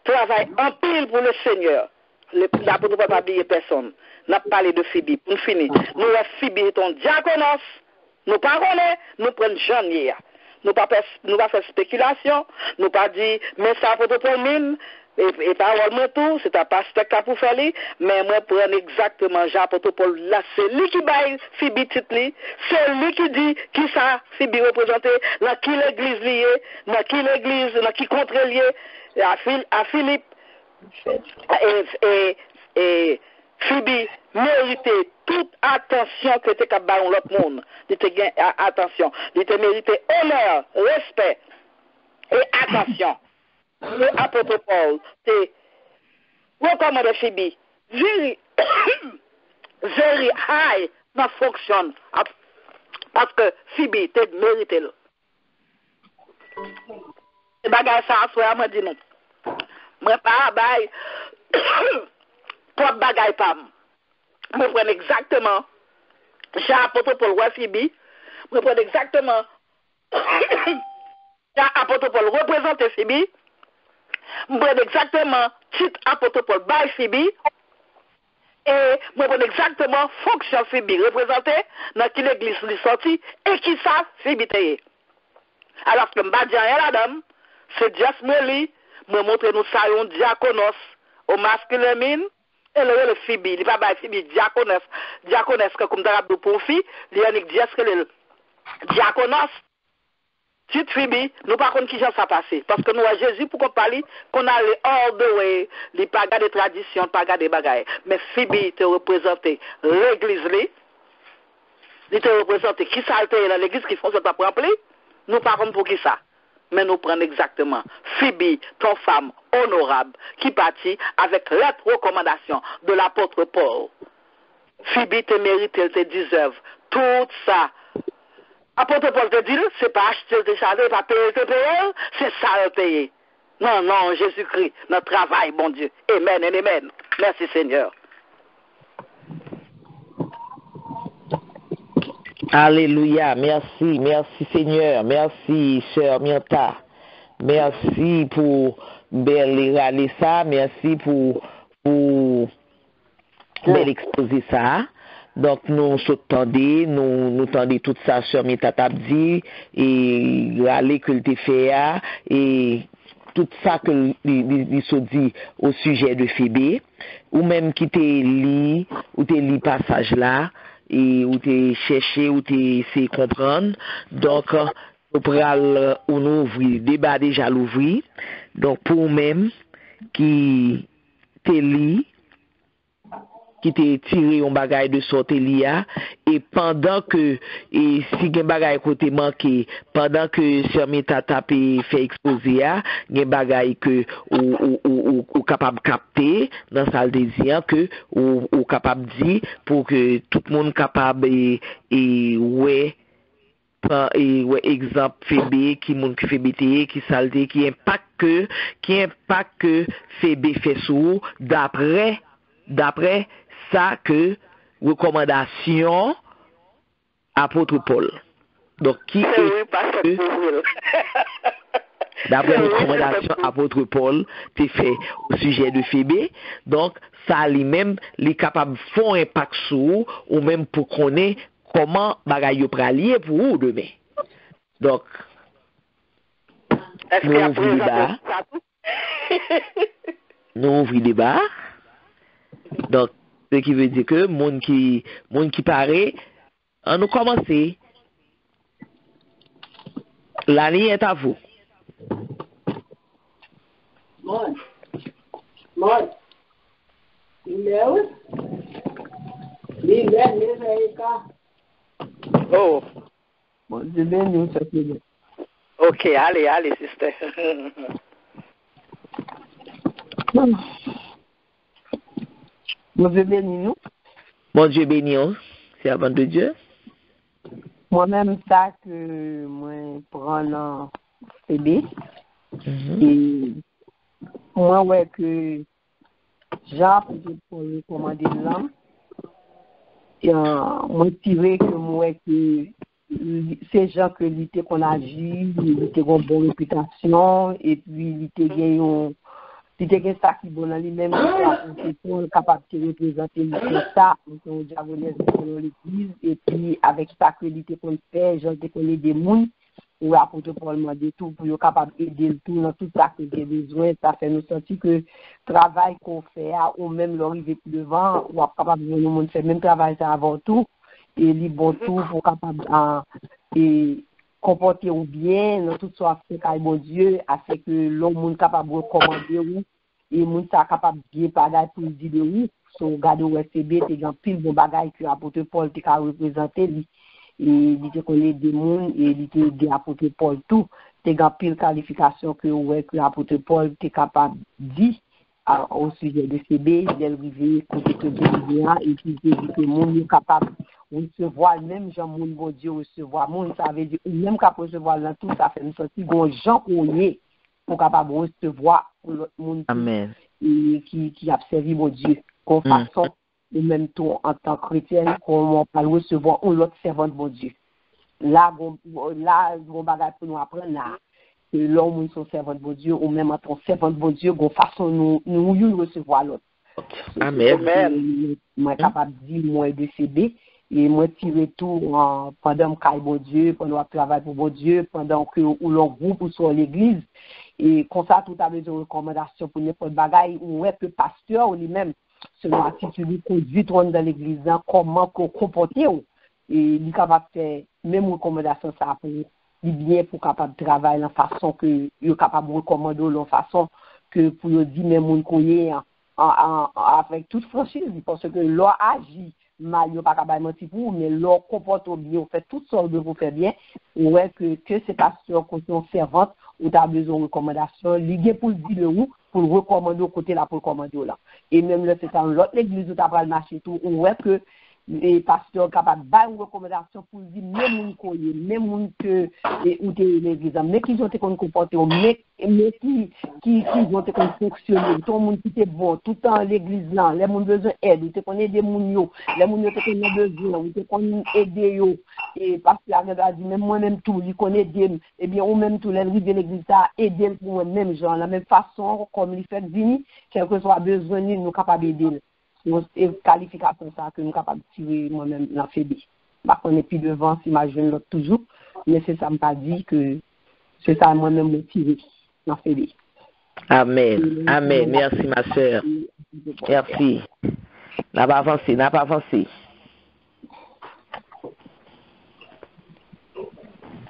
travaille en pile pour le Seigneur. L'apôtre ne peut pas oublier personne. Nous avons parlé de Phoebe. Pour finir, nous avons Phoebe est un diaconos. Nous parlons, nous prenons Jean hier. nous pas faire spéculation, nous pas dire, mais ça apôtre Paul mine, et parole moi tout, c'est un pasteur qui a pour faire, mais moi prendre exactement Jean apôtre Paul, là, c'est lui qui baille Phoebe titre, c'est lui qui dit qui ça Phoebe représenté, dans qui l'église liée, dans qui l'église, dans qui contre lié, à Philippe, et Phoebe méritait toute attention que tu as dans l'autre monde. Il te gagne attention. Il te méritait honneur, respect et attention. L'apôtre Paul te recommande Phoebe. Very high dans fonction. Parce que Phoebe te mérité. Et bagage ça, à moi dit non. Moi pas bail. Pour bagaille pas. Je prends exactement Jean apôtre Paul roi Phoebe. Je prends exactement Jean apôtre Paul représente Phoebe. Je prends exactement titre apôtre Paul by Phoebe. Et je prends exactement fonction Phoebe représentée dans qui l'église lui sorti et qui ça Phoebe taillé. Alors que je ne dis rien la dame, c'est just me montre nous ça un diaconos au masculin mine. Et le Phoebe, il va pas Phoebe diaconesse comme d'arabe pour fille, il y a dit est-ce que le diaconos Tite Phoebe, nous pas contre qui ça passé parce que nous à Jésus pour qu'on parle qu'on a les hors de way, les pas garder tradition, pas garder bagaille, mais Phoebe te représenté l'église il te représenté qui ça dans l'église qui font ça pas rempli, nous pas contre pour qui ça. Mais nous prenons exactement Phoebe, ton femme honorable, qui partit avec lettre recommandation de l'apôtre Paul. Phoebe te mérite, elle te deserve tout ça. Apôtre Paul te dit, c'est pas acheter tes chalets, pas payer tes payeurs, c'est ça le payer. Non, non, Jésus-Christ, notre travail, bon Dieu. Amen et amen. Merci Seigneur. Alléluia, merci Seigneur, merci Sœur Mianta, merci pour bel ça, merci pour bel exposer ça. Donc nous tendez, nous tendez tout ça Sœur Mianta t'a dit et râler que le te fait et tout ça que il se dit au sujet de Phoebe ou même qui te lit ou te lit passage là et où tu cherché ou tu essayé comprendre. Donc nous pral on ouvrir débat déjà l'ouvrir. Donc pour même qui te lit qui t'est tiré un bagage de sortelia et pendant que et si gen bagage côté manqué pendant que Sœur Meta tapé fait exposer gen bagage que ou capable capter dans salle désir que ou capable dire pour que tout le monde capable et ouais exemple Phoebe qui moun qui Phoebe qui saleté qui impact que Phoebe fait sous d'après ça que recommandation apôtre Paul. Donc qui est d'après recommandation apôtre Paul t'es fait au sujet de Phoebe. Donc ça lui-même est capable de faire un impact sur ou même pour connaître comment bagaille yo pralier pour ou demain. Donc nous ouvrons débat. Donc ce qui veut dire que monde qui paraît on nous commencer l'année est à vous. Moi. Oh. Bon, je vais nous s'appeler. OK, allez, sister. Bon Dieu béni nous. Bon Dieu béni, c'est avant de Dieu. Moi-même, ça que moi prends dans Phoebe. Et moi, ouais, que Jean pour recommander l'homme. Et moi, tiré que moi, que ces gens que l'été qu'on agit, il était une bonne réputation, et puis il était gagné. C'était ça qui est bon dans lui-même, c'est capable de représenter ça, on diagonise dans l'église, et puis avec ça que l'été qu'on fait, j'en connais des mouilles, ou apôtre Paul m'a dit tout pour être capable d'aider le tout dans tout ça que j'ai besoin. Ça fait nous sentir que le travail qu'on fait, ou même l'arrivée plus devant, ou capable de nous faire même travail ça avant tout, et les bon tout pour capable et comporter ou bien dans tout ça fait qu'à bon Dieu, afin que l'homme est capable de recommander ou et moun sa capable bien bagay pour dire de oui, so regarder OSCB, t'es grand pile bon bagay que apôtre Paul t'es qu'à représenter lui. Et il te connaît des mondes et il te dit apôtre Paul tout t'es grand pile qualification que apôtre Paul t'es capable dire au sujet de CB d'arriver côté que bien et puis dit que monde est capable recevoir même Jean monde bon Dieu recevoir monde ça veut dire même capable recevoir dans tout ça fait une sortie gon Jean connaît pour capable recevoir l'autre monde qui a servi mon Dieu comme façon ou même tout en tant que chrétien, comment on peut recevoir un autre servant de mon Dieu. Là, mon bagage pour nous apprendre là, que l'homme est son servant de mon Dieu, ou même en tant que servant de mon Dieu, qu'on façon nous recevoir l'autre. Amen. Moi, capable de dire, moi, de CB, et moi, tirer tout pendant que je mon Dieu, pendant que je travaille pour mon Dieu, pendant que l'on groupe ou sur l'église, et comme ça, tout a besoin de recommandations pour n'importe bagaille, ou est que pasteur ou lui-même, selon l'attitude conduite dans l'église, comment comporter, et il est capable de faire même recommandation ça pour bien pour capable de travailler de façon que il est capable de recommander de façon que pour dire même mon connaît avec toute franchise parce que l'on agit mal il pas capable mentir pour mais l'on comporte bien on fait toutes sortes de vous faire bien ouais que c'est pasteur qu'on servante ou tu as besoin de recommandation lié pour dire le où pour le recommander au côté là pour recommander là et même là c'est dans l'autre l'église où tu as pas le marché tout ouais que les pasteurs capables de faire une recommandation pour dire même moun connaît même moun que ou t'es l'église mais qui ont été comporter mais qui ont été fonctionner tout le monde qui était bon tout temps l'église là les moun besoin aide ou te connais des moun yo les moun yo te connais besoin ou te connais aider yo et parce que la dit même moi même tout il connaît des et bien ou même tout les de l'église ça aider pour moi même genre la même façon comme il fait venir quel que soit besoin nous capable d'aider et qualification ça que nous capable de tirer moi-même dans Fébé. Par contre, puis devant, si ma jeune l'autre toujours, mais c'est ça me pas dit que c'est ça moi-même me tirer dans Fébé. Amen. Amen. Merci ma sœur. Merci. N'a pas avancé.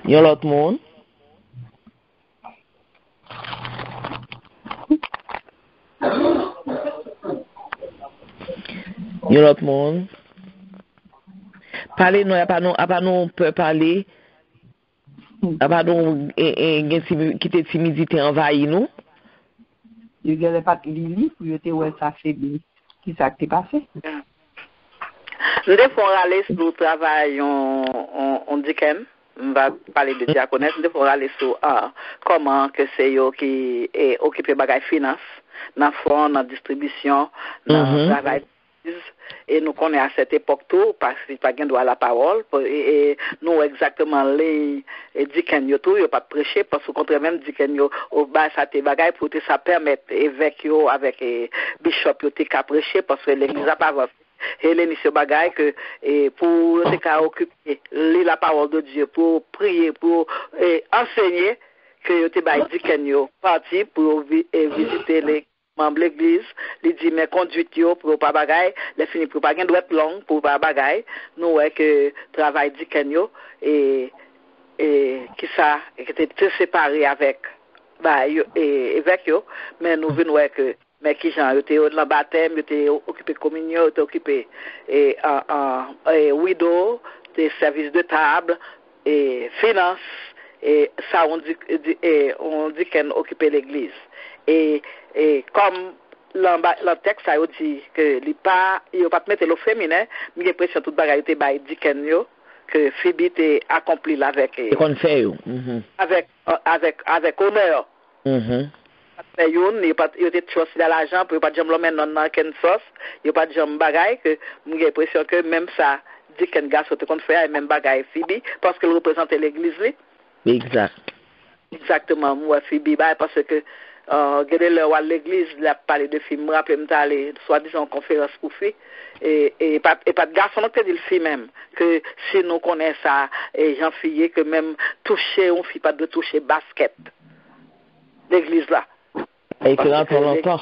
Yon l'autre monde? Yon l'autre monde. Parlez nous, pas nous peut parler. Pas nous qui te timidité envahit nous. Il y a pas de Lili pour te ouais ça fait bien. Qui ça t'est passé? Nous devons aller sur le travail on dit qu'on va parler de diaconesse, nous devons aller sur comment que c'est eux qui est occupé bagay finance, dans fond, dans distribution, dans travail. Et nous connaissons à cette époque tout parce qu'il n'y a pas de droit à la parole et nous exactement les dikenyo tout yo pas prêcher parce que contre même dikenyo au bas ça te bagaille pour que ça permettre évêque yo avec bishop yo te ka prêcher parce que l'église a pas avancé et l'émission bagaille que pour te ka occuper lire la parole de Dieu pour prier pour enseigner que yo te bail dikenyo parti pour visiter les membre l'église, il dit mais conduite yo pour pas bagaille, les fini pour pas gain doit être long pour pas bagaille, nous ouais que travail diken yo et qui ça était séparé avec avec yo, mais nous venons ouais que mais qui gens yo était au baptême, yo était occupé communion, yo était occupé widow, des services de table et finance et ça on dit qu'on occupait l'église et comme le texte a dit que il pas mettre le féminin mais j'ai l'impression toute bagaille était by diken yo que Phoebe était accompli avec avec honneur mais il pas il était choisi dans l'argent pour pas jamais l'emmener dans ken sauce il pas jamais bagaille que j'ai l'impression que même ça diken garçon te qu'on faire même bagaille Phoebe parce qu'il représentait l'église. Exact. Exactement, moi, Phoebe, parce que regardez le à l'église, il a parlé de filles, je me rappelle, allé soi-disant en conférence pour filles, et pas de garçon, on te dit le fille même, que si nous connaissons ça, et j'en fille, que même toucher, on ne fait pas de toucher basket, l'église là. Et que longtemps.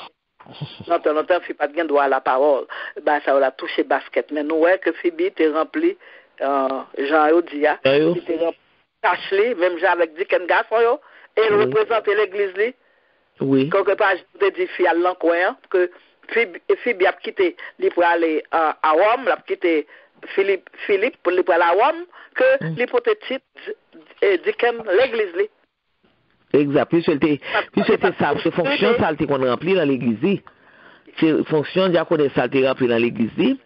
Non, longtemps, il ne pas de droit à la parole. Ben, ça va toucher basket. Mais nous, ouais, que Phoebe était rempli, Jean-Odia, il était rempli, Ashley, même Jean avec dit qu'un garçon, et il représentait l'église, là. Oui. Quelque part, je te dis, fille à l'encoin, que Phoebe a quitté, il pour aller à Rome, il a quitté Philippe pour aller à Rome, que l'hypothétique dit qu'un l'église, là. Exact. Puis c'était ça, c'est fonction ça qu'on remplit dans l'église. C'est fonction diaconesse ça rempli dans l'église.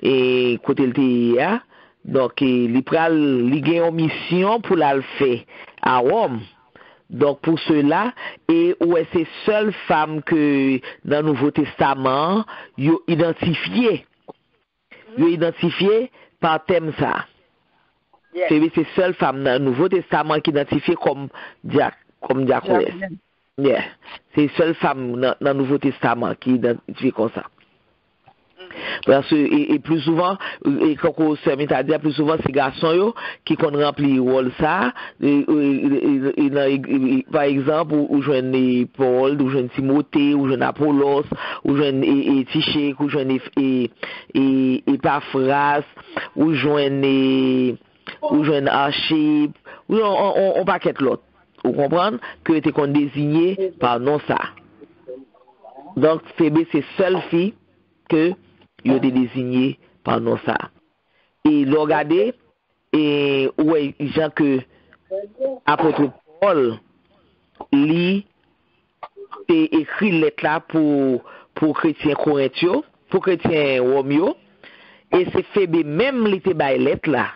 Et côté le TIA, donc il pral li gen une mission pour la faire à Rome. Donc pour cela, et ouais c'est seule femme que dans le Nouveau Testament yo identifié par thème ça. C'est seule femme dans le Nouveau Testament qui identifié comme diaconesse. Yeah. C'est seule femme dans le Nouveau Testament qui identifie comme ça. Parce que et plus souvent et quand on se met à dire plus souvent ces garçons yo qui qu'on rempli rôle ça par exemple ou jeune Paul ou jeune Timothée ou jeune Apollos ou jeune Tichèque ou jeune Epaphras ou jeune Archip ou on paquet l'autre. Vous comprenez que tu es désigné par non ça. Donc Phébé c'est seule fille que il a été désigné par non ça. Et le regarder, et ouais, gens que apôtre Paul, lui, écrit lettre là pour chrétien Corinthio, pour chrétien Romeo, et c'est Phébé même il était bail lettre là,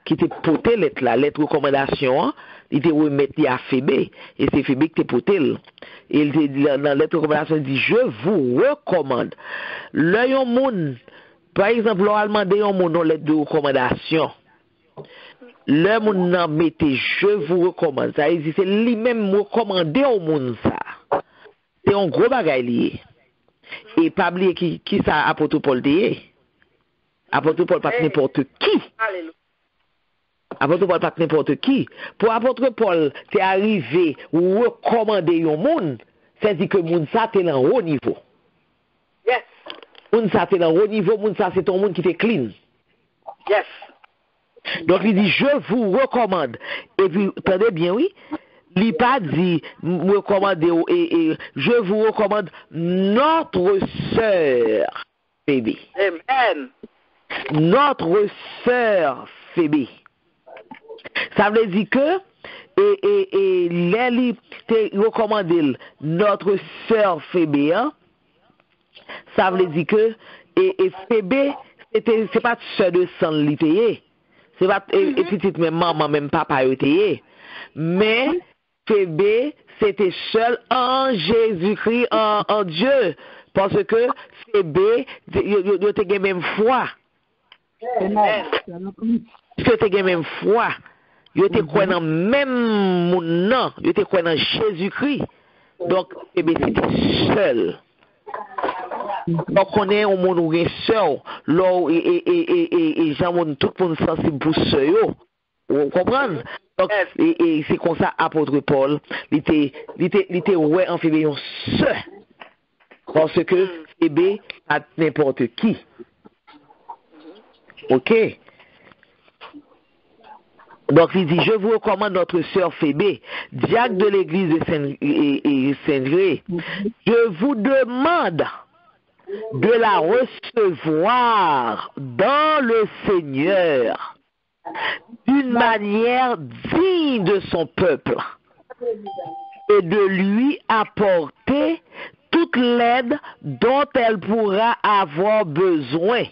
qui était porté lettre là, lettre recommandation, il était remettre à Phébé, et c'est Phébé qui était porté. Et il dit dans la lettre de recommandation, il dit je vous recommande. Le yon moun, par exemple, l'allemand de yon moun dans lettre de recommandation. Le moun nan mette je vous recommande. Ça dit c'est lui-même recommandé au moun ça. C'est un gros bagay lié. Et pas oublier qui ça apôtre Paul dit. Apôtre Paul pas n'importe qui. Alléluia. Apôtre Paul pas n'importe qui. Pour apôtre Paul, t'es arrivé ou recommander yon moun, c'est-à-dire que moun ça t'es dans haut niveau. Yes. Moun ça t'es dans haut niveau, moun ça c'est ton monde qui t'est clean. Yes. Donc il dit je vous recommande. Et puis attendez bien oui, il pas dit me recommander et je vous recommande notre sœur Phébé. Amen. Notre sœur Phébé. Ça veut dire que et Léli te recommandé notre sœur Phébé, hein? Ça veut dire que et Phébé c'est pas sœur de sang littéraire. C'est pas petite même maman même papa était. Mais Phébé c'était seul en Jésus-Christ en Dieu parce que Phébé yo te même foi. Amen. Que te même foi. Yo te croit dans même moun nan, yo te croit dans Jésus-Christ. Donc Phébé c'était seul. Donc on est au monde où il y a seul, là et j'aime tout le monde sensible pour seul. Vous comprenez? Donc et c'est comme ça apôtre Paul, il était ouais en Phébé seul. Parce que Phébé a n'importe qui. OK. Donc il dit, je vous recommande notre sœur Phébé, diacre de l'église de Saint-Gré. Je vous demande de la recevoir dans le Seigneur d'une manière digne de son peuple et de lui apporter toute l'aide dont elle pourra avoir besoin.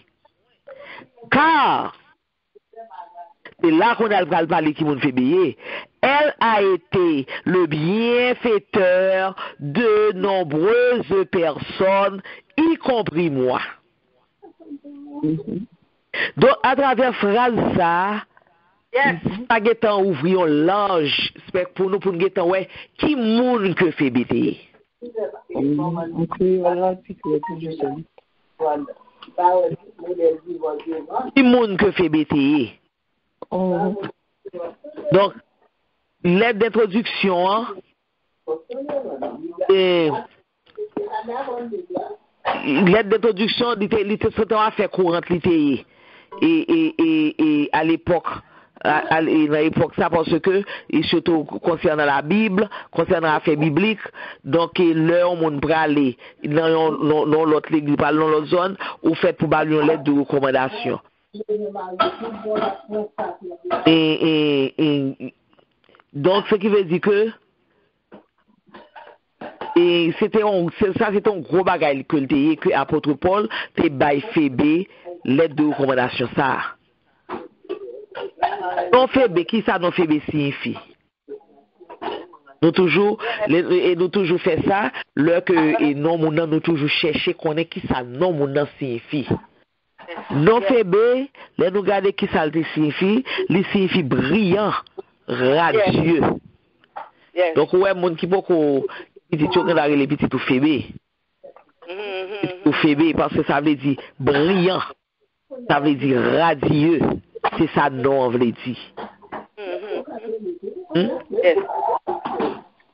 Car c'est là qu'on a parlé qui m'ont fait payer. Elle a été le bienfaiteur de nombreuses personnes, y compris moi. Donc, à travers phrase ça, Yes. Pas getan ouvrir un large spectre pour nous getan ouais qui moun que fait BT. Qui moun que fait BT. Donc l'aide d'introduction hein, l'aide d'introduction l'était à faire courante l'était et à l'époque à l'époque ça parce que et surtout concernant la Bible concernant l'affaire biblique donc leur monde praler dans l'autre l'église pas dans l'autre zone ou fait pour baler une lettre de recommandation et donc ce qui veut dire que et c'était un gros bagage que apôtre Paul te bail Phébé lettre de recommandation ça. Non Phébé qui ça non Phébé signifie. Nous toujours fait ça le que et non mon nous toujours chercher connaître qui ça non mon signifie. Non Phébé, les nous regarder qui ça signifie, il signifie brillant, radieux. Donc ouais monde qui beaucoup petit tu regarde les petits tout Phébé. Tout Phébé parce que ça veut dire brillant. Ça veut dire radieux. C'est ça non veut dire.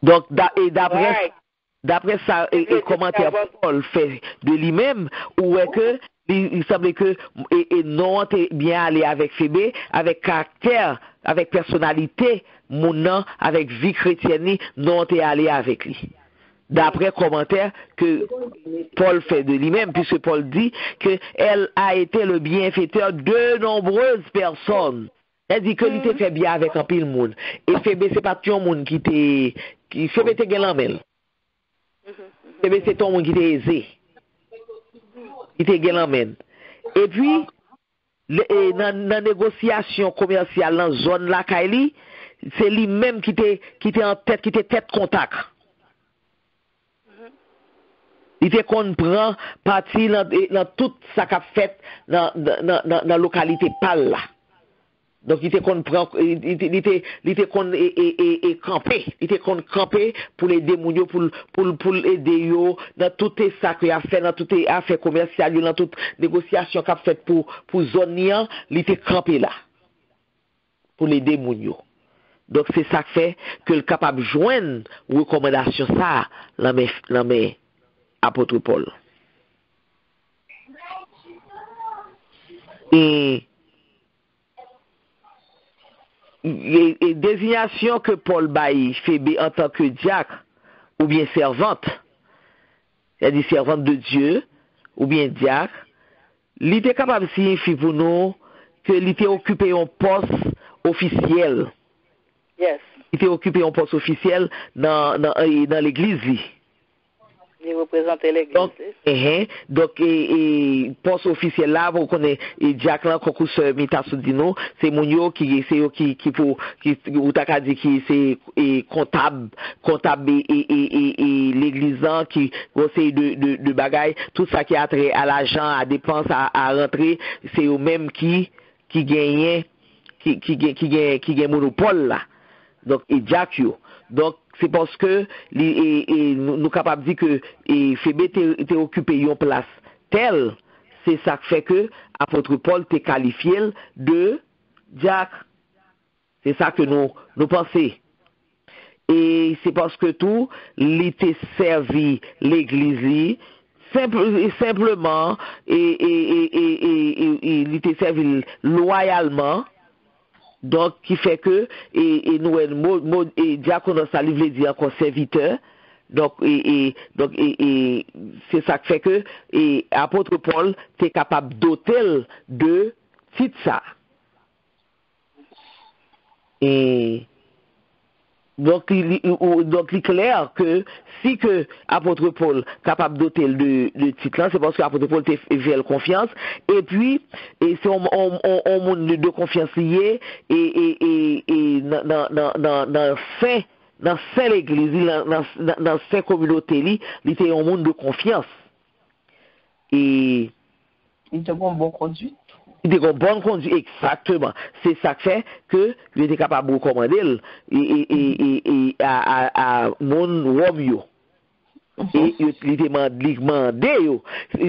Donc d'après ça et commentaire Paul fait de lui-même ou est que il semblait que et non était bien allé avec Phébé avec caractère avec personnalité mon nom avec vie chrétienne non était allé avec lui. D'après commentaire que Paul fait de lui-même, puisque Paul dit qu'elle a été le bienfaiteur de nombreuses personnes. Elle dit que il était fait bien avec un pile monde. Et Phébé, c'est pas tout le monde qui Phébé était galamel. Phébé, c'est tout le monde qui était aisé. Il était galamel. Et puis, dans la négociation commerciale dans la zone là, c'est lui-même qui était en tête, qui était tête contact. Il était qu'on prend parti dans tout ça qu'a fait dans la localité pal là. Donc il était qu'on prend il était qu'on et camper, il était qu'on camper pour les démounios pour aider yo dans tout ça qu'il a fait dans toutes les affaires commerciales dans toute négociation qu'a fait pour zone nian, il était campé là pour les démounios. Donc c'est ça qui fait que le capable joindre recommandation ça la mais apôtre Paul. Et désignation que Paul baille Phébé en tant que diacre ou bien servante, c'est-à-dire servante de Dieu ou bien diacre, il était capable de signifier pour nous que il était occupé un poste officiel. Yes. Il était occupé un poste officiel dans l'église. Il représentait l'église. Donc, poste officiel là, vous connaissez, Jack là, qu'on se met à Soudino, c'est Mounio qui ou t'as dit qui c'est comptable et l'église qui conseille de bagaille, tout ça qui a trait à l'argent, à dépenses, à rentrer, c'est eux même qui gagnent monopole là. Donc, et Jack yo. Donc, c'est parce que nous capables de dire que Phébé était occupé une place telle, c'est ça qui fait que apôtre Paul était qualifié de diacre. C'est ça que nous pensons. Et c'est parce que tout, il était servi l'église simplement et il était servi loyalement. Donc, qui fait que, et nous, diaconos, ça veut dire encore serviteur. Donc, c'est ça qui fait que, apôtre Paul, t'es capable d'ôter de titre ça. Et, donc, il est clair que si que apôtre Paul capable d'ôter le titre là, c'est parce que apôtre Paul fait confiance. Et puis, c'est un monde de confiance lié et dans cette église, dans cette communauté, il était un monde de confiance. Et il était bon conduite. Il était une bonne conduite, exactement. C'est ça qui fait que il était capable de recommander à mon Romeo. Et il demandé,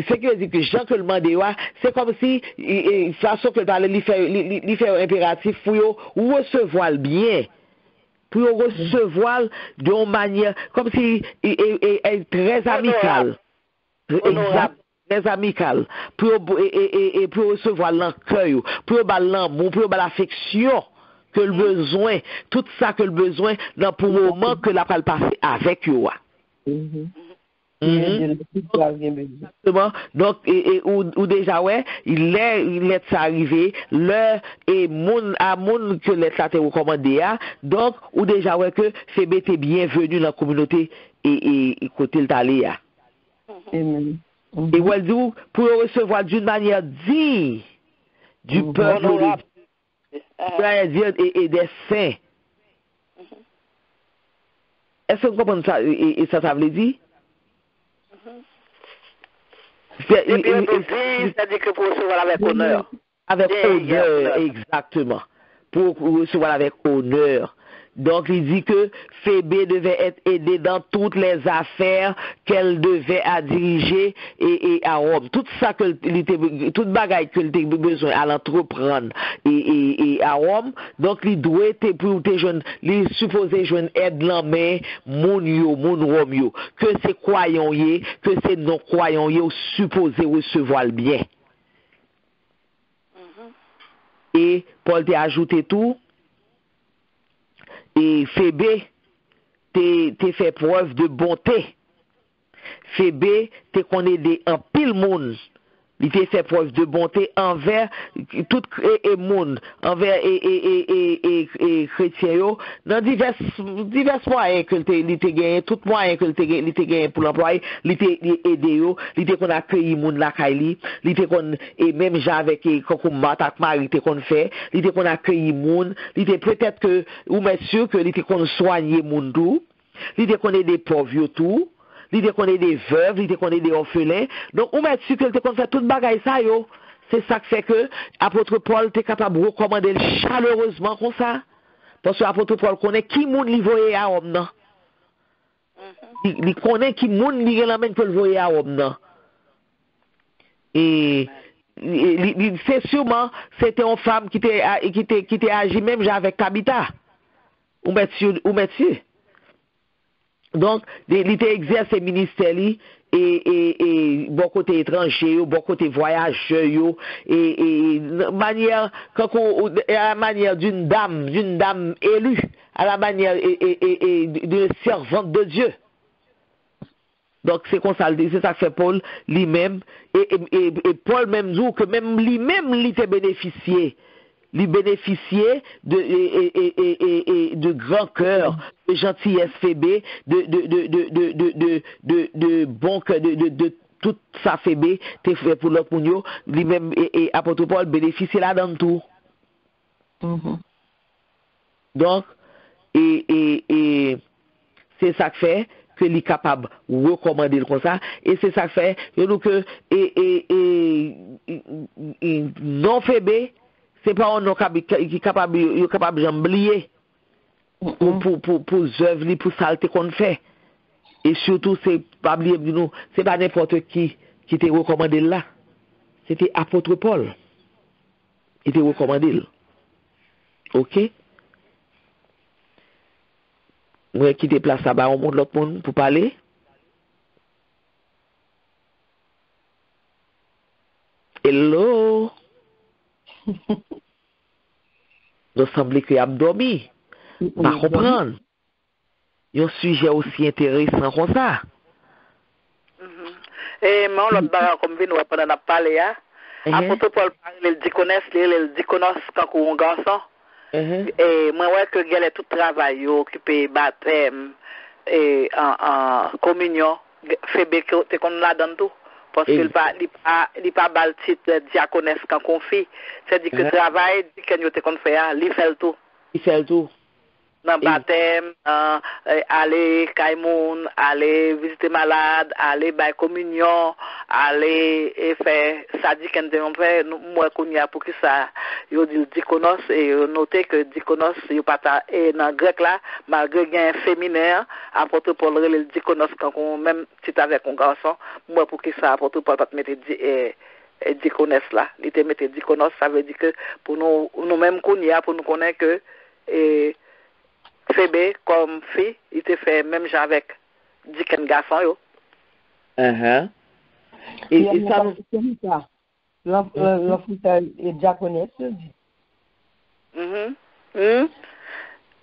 c'est que dit que Jean que le mandé, c'est comme si, façon que parlait, il fait un impératif pour recevoir le bien. Pour recevoir d'une manière, comme si il est très amical. Exact. Très amical. Pour recevoir l'accueil, pour l'amour, pour l'affection que le besoin, tout ça que le besoin, dans pour le moment que la parle passer avec eux. Exactement. Donc, ou déjà, ouais, il est arrivé, l'heure et moun que l'être là te recommandé, donc, ou déjà, ouais, que Fébé était bienvenu dans la communauté et côté le talé, Amen. Et ouais, pour recevoir d'une manière digne du peuple et des saints. Est-ce que vous comprenez ça, et ça veut dire? C'est-à-dire que pour recevoir avec honneur. Avec honneur, exactement. Pour recevoir avec honneur. Donc, il dit que Phébé devait être aidée dans toutes les affaires qu'elle devait à diriger et à Rome. Tout ça toute bagaille qu'elle avait besoin à l'entreprendre et à Rome. Donc, il doit être pour tes jeunes, il supposé jeune aide la main, mon Rome yo. Que c'est croyants que c'est non croyants supposé recevoir le bien. Et Paul t'a ajouté tout. Et Phébé t'es fait preuve de bonté. Phébé t'es connaît en pile monde. Il t'a fait preuve de bonté envers tout et monde, envers et chrétien yo, dans divers moyens que il t'a gagné, tout moyen que il t'a gagné pour l'employer, il t'a aidé yo, il t'a qu'on accueilli monde la kaili, il t'a qu'on et même gens avec Kokumba tak mari t'a qu'on fait, il t'a qu'on accueilli monde, il t'a peut-être que ou monsieur que il t'a qu'on soigner monde tout, il t'a qu'on aider pauvres tout. L'idée qu'on est des veuves, l'idée qu'on est des orphelins. Donc, on met dessus que qu'on fait toute bagaille ça, yo. C'est ça qui fait que apôtre Paul était capable de recommander chaleureusement comme ça. Parce que apôtre Paul connaît qui moun li voye à homme, non. Il connaît qui moun li ramène que le voye à homme, non. Et c'est sûrement, c'était une femme qui était agi même avec Tabitha. Ou met dessus. Donc, il était exercé ministère et bon côté étranger, bon côté voyageur, et manière, à la manière d'une dame élue, à la manière d'une servante de Dieu. Donc, c'est comme ça, c'est ça que fait Paul lui-même, et Paul même dit que même lui-même, il était bénéficié. Lui bénéficier de grand cœur, de gentillesse Phébé, de bon cœur, de toute sa Phébé, t'es fait pour l'autre mounio, lui-même et apôtre Paul bénéficier là dans tout. Donc, et c'est ça que fait que il est capable de recommander comme ça, et c'est ça que fait que non Phébé, c'est pas un qui est capable d'oublier pour œuvres, pour saleté qu'on fait. Et surtout, c'est pas oublier nous, c'est pas n'importe qui t'est recommandé là. C'était apôtre Paul. Il t'est recommandé. OK? Moi, qui te place là-bas, on monte l'autre monde pour parler. Hello? Nous semble qu'il a dormi. Pas comprendre. Un sujet aussi intéressant comme ça. Et moi, l'autre barre, comme nous pendant la parler, apôtre Paul parle, il diconos quand on garçon. Et moi, ouais, que elle est tout travail, occupé baptême, et en communion, Phébé, t'es qu'on l'a dans tout. Parce qu'il n'est pas bal titre diaconesse quand on fait. C'est-à-dire que le travail, quand on fait, il fait le tout. Il fait le tout. dans baptême, aller Kaimoun, aller visiter malade, aller bailler communion, aller et faire ça dit qu'on fait moi qu'on y a pour que ça yo dit diaconos et noter que diaconos yo pas et dans grec là malgré gain féminin apôtre Paul le diaconos quand même si avec un garçon moi pour que ça apôtre Paul pas mettre diaconesse là, il te mettre diaconos ça veut dire que pour nous même qu'on y a pour nous connaître que Phébé, comme fille, il te fait même genre avec Diken garçon, yo. Et ça, l'enfant est diaconesse,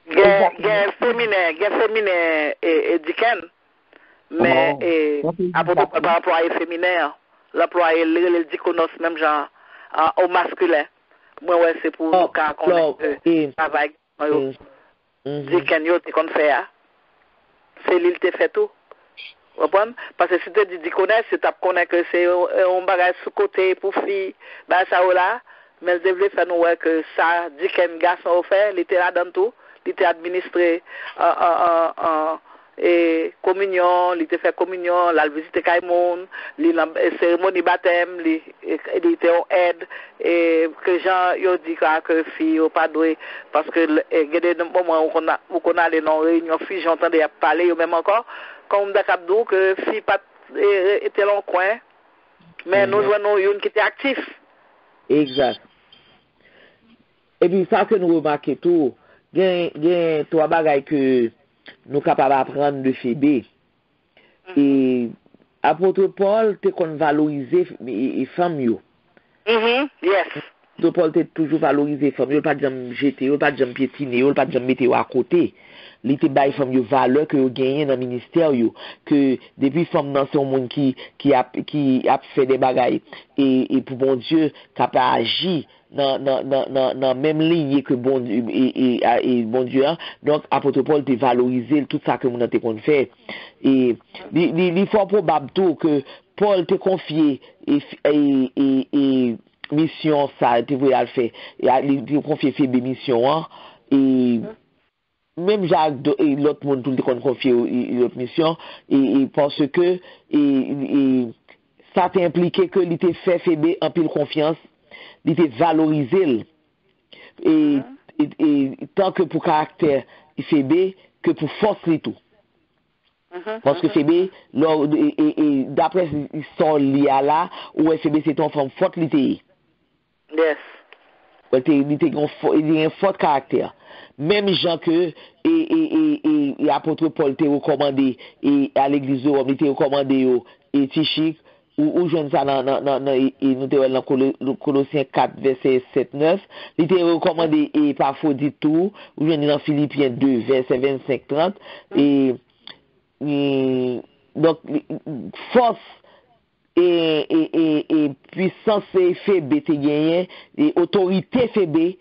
Guerre féminin et Diken, mais apôtre Paul pas employé féminin, l'employé le diaconos même genre au masculin. Moi, ouais, c'est pour nous quand on travaille. Diken yo te kon fè a. C'est l'il te fait tout. Parce que si tu dis diaconesse, tu connais que c'est un bagage sous côté pour fille, bah ça ou là, mais le développement fait nous que ça, Diken garçon fait, il était là dans tout, il était administré et communion, il était fait communion, la visite Kaimoun, cérémonie baptême, il était en aide et que gens yo dit que fille au pas doué parce que il y a des moments où on allait dans réunion fille j'entendais parler yo même encore comme d'acabdou que fille pas était dans le coin mais nous voyons une qui était actif. Exact. Et puis ça que nous remarquons tout, gain trois bagages que nous capables d'apprendre de Phébé. Et apôtre Paul te qu'on valoriser les femmes yo. Yes. Apôtre Paul te toujours valoriser femmes yo, pas jamais jeter, yo pas jamais piétiner, yo pas jamais mettre à côté. Il te bail femmes yo valeur que yo gagné dans ministère yo que depuis femme dans son monde qui a fait des bagailles et pour bon Dieu capable agir dans même ligne que bon et bon Dieu donc apôtre Paul te valoriser tout ça que mon te qu'on fait et il faut probable tout que Paul te confié et mission ça te voulait le faire il te confié Phébé mission et même Jacques et l'autre monde tout le temps confié l'autre mission et parce que ça t'a impliqué que il était fait Phébé en pile confiance il était valorisé et tant que pour caractère Phébé que pour force et tout parce que Phébé d'après son lia là où Phébé c'est une femme forte l'été yes il était un fort caractère même gens que et apôtre Paul t'a recommandé et à l'église de Rome il t'a recommandé et Tichique ou jeune ça dans nous dans Colossiens 4 verset 7-9 il t'a recommandé et parfois dit tout ou jeune dans Philippiens 2 verset 25-30 et donc force et puissance Phébé te gagné et autorité Phébé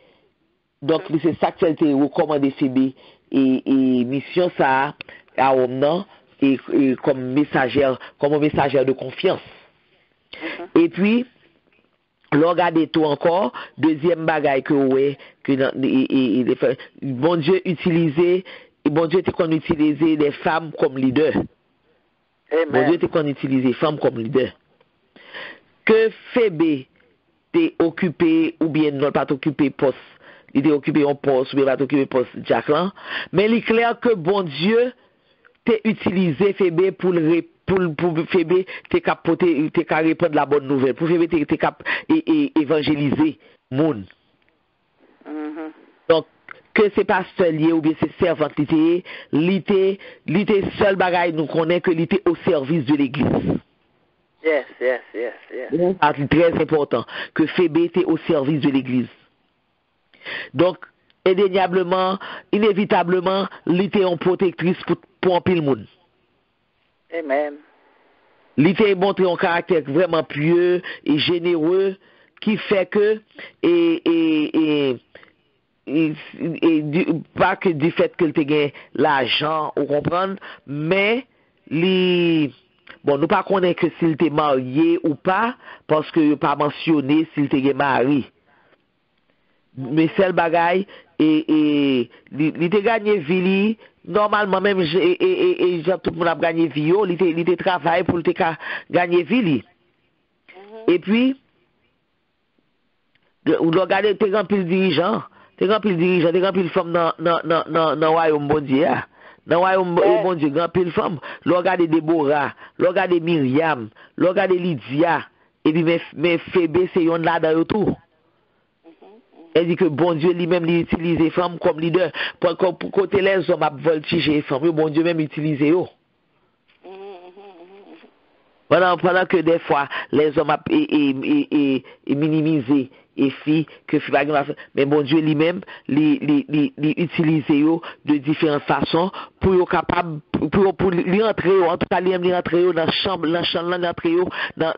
donc c'est ça que tu recommandé Phébé et mission ça à homme et comme messagère de confiance. Et puis regardez tout encore deuxième bagaille que ouais que bon Dieu utilisait et bon Dieu te qu'on utiliser les femmes comme leader. Bon Dieu te qu'on utiliser femmes comme leader. Que Phébé t'es occupé ou bien non pas occupé poste il était occupé en poste ou bien pas occupé poste Jacqueline mais il est clair que bon Dieu t'a utilisé Phébé pour Phébé t'es capoter t'es qu'à répondre la bonne nouvelle pour Phébé t'es cap évangéliser monde donc que c'est pasteur lié ou bien c'est servante l'été seul bagaille nous connaît que l'été au service de l'église. Yes. C'est très important que Phébé était au service de l'église. Donc, indéniablement, inévitablement, il était une protectrice pour un pile monde. Amen. Il était montré un caractère vraiment pieux et généreux qui fait que pas que du fait qu'il te gagne l'argent, vous comprenez, mais bon, nous pas connaître que s'il était marié ou pas, parce que pas mentionné s'il était marié. Mais seul bagaille, il te gagné vie, normalement même, et tout le monde a gagné vie, il te travaille pour te gagner vie. Et puis, ou regarder, t'es rempli de dirigeants, t'es rempli de femmes dans le royaume bon Dieu. Dans le royaume bon Dieu, rempli de femmes. Regardez Déborah, regardez Myriam, regardez Lydia, et puis mes Phébé, c'est yon là dans tout. Elle dit que bon Dieu lui-même utilise les femmes comme leader. Pour côté les hommes à voltiger les femmes, bon Dieu même utilise eux. Pendant que des fois, les hommes minimisé et filles, que mais bon Dieu lui-même, utilise eux de différentes façons pour être capable, pour lui entrer, en tout cas, lui entrer dans la chambre, entrer dans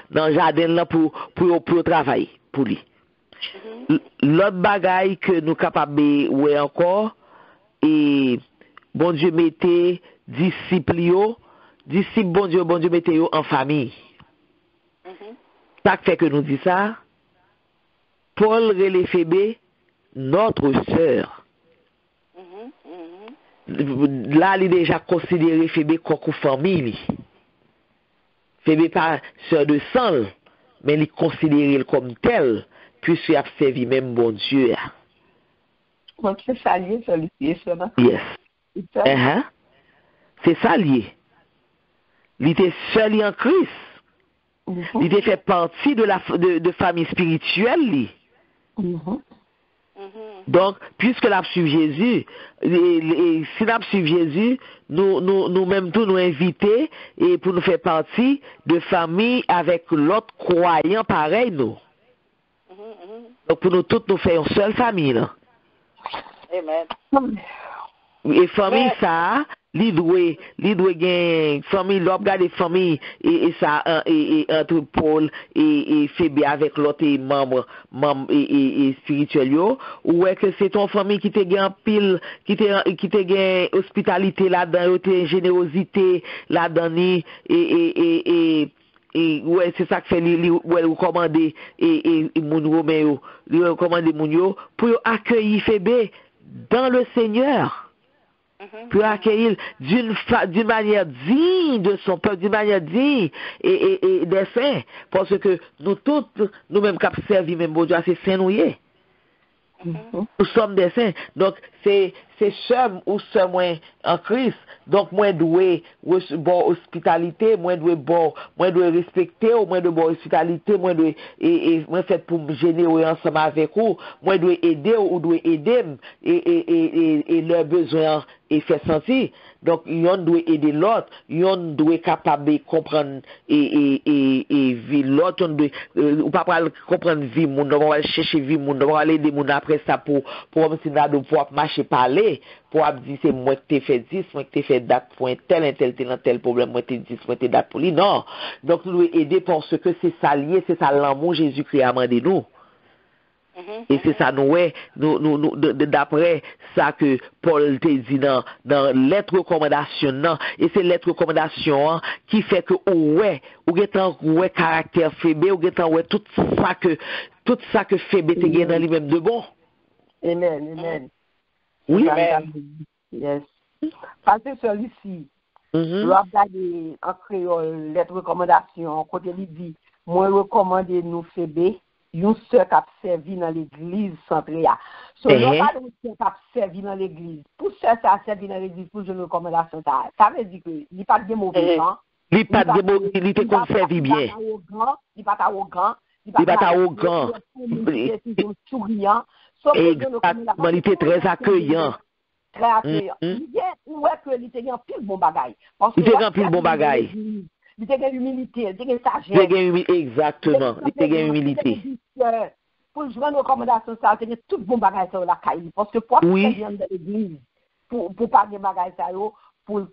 le jardin là pour travailler, pour lui. L'autre bagaille que nous capables de ouais encore, et bon Dieu mettez disciples, bon Dieu mettez en famille. Ça fait que nous dit ça. Paul relève Phébé, notre sœur. Là, il est déjà considéré Phébé comme famille. Phébé pas sœur de sang, mais il est considéré comme tel, puisqu'il a servi même bon Dieu. Donc, c'est ça lié, celui-ci, ça. Yes. C'est ça lié. Il était seul en Christ. Il était fait partie de famille spirituelle. Donc, puisque nous suivons Jésus, si nous suivons Jésus, nous-mêmes tous nous inviter et pour nous faire partie de famille avec l'autre croyant pareil nous. Donc pour nous tous nous faisons une seule famille là. Amen. Et famille ça, li doit gagner famille l'obga des familles et ça et entre Paul et Phébé avec l'autre membre et spirituel yo, ou est que c'est ton famille qui te gagne pile qui te gagne hospitalité là-dedans, te générosité là-dedans et ouais, c'est ça que fait lui recommander et moun Romain lui recommander moun yo pour accueillir Phébé dans le Seigneur. Pour accueillir d'une manière digne de son peuple, d'une manière digne et des saints. Parce que nous tous, nous-mêmes qui avons servi, même bon Dieu, c'est saint nous y est. Nous sommes des saints. Donc, c'est seul ou seul moins en Christ. Donc, moi, dois bon hospitalité, moi, dois respecter, moi, dois bon hospitalité, moi, moi, fait pour me gêner ensemble avec vous, moi, dois aider ou dois aider, et leurs besoins et faire sentir. Donc, yon doit aider l'autre, yon doit capable de comprendre et vivre l'autre, ou pas comprendre vie moun, on va chercher vie moun, on va aller aider moun après ça pour marcher parler, pour dire c'est moi qui t'ai fait 10, moi qui t'ai fait date pour un tel problème, moi t'ai 10, moi t'ai date pour lui. Non. Donc, nous devons aider parce que c'est ça lié, c'est ça l'amour Jésus-Christ a demandé nous. Et c'est ça nous d'après ça que Paul te dit dans lettre recommandation non, et c'est lettre recommandation qui fait que ou caractère Phébé, ou tout ça que Phébé te gagne dans lui-même de bon. Amen. Oui. Yes. Parce que celui-ci, l'on regarde en créole lettre recommandation côté il dit moi recommander nous Phébé une sœur qui a servi dans l'église centrale. So, l'on parle de sœur qui a servi dans l'église. Pour sœur qui a servi dans l'église, pour une recommandation, ça veut dire qu'il n'y a pas de mauvais temps. Il n'y a pas de mauvais temps, il te conserve bien. Il n'est pas arrogant. Il n'est pas arrogant. Souriant. Exactement, il était très accueillant. Très accueillant. Où est que il était un pile bon bagaille. Il était un pile bon bagaille. Il était une humilité, il était une sagesse. Exactement, il était une humilité. Pour jouer une recommandation, ça, il y a tout bon bagage sur la caille. Parce que pour servir dans l'église, pour parler de bagage, pour le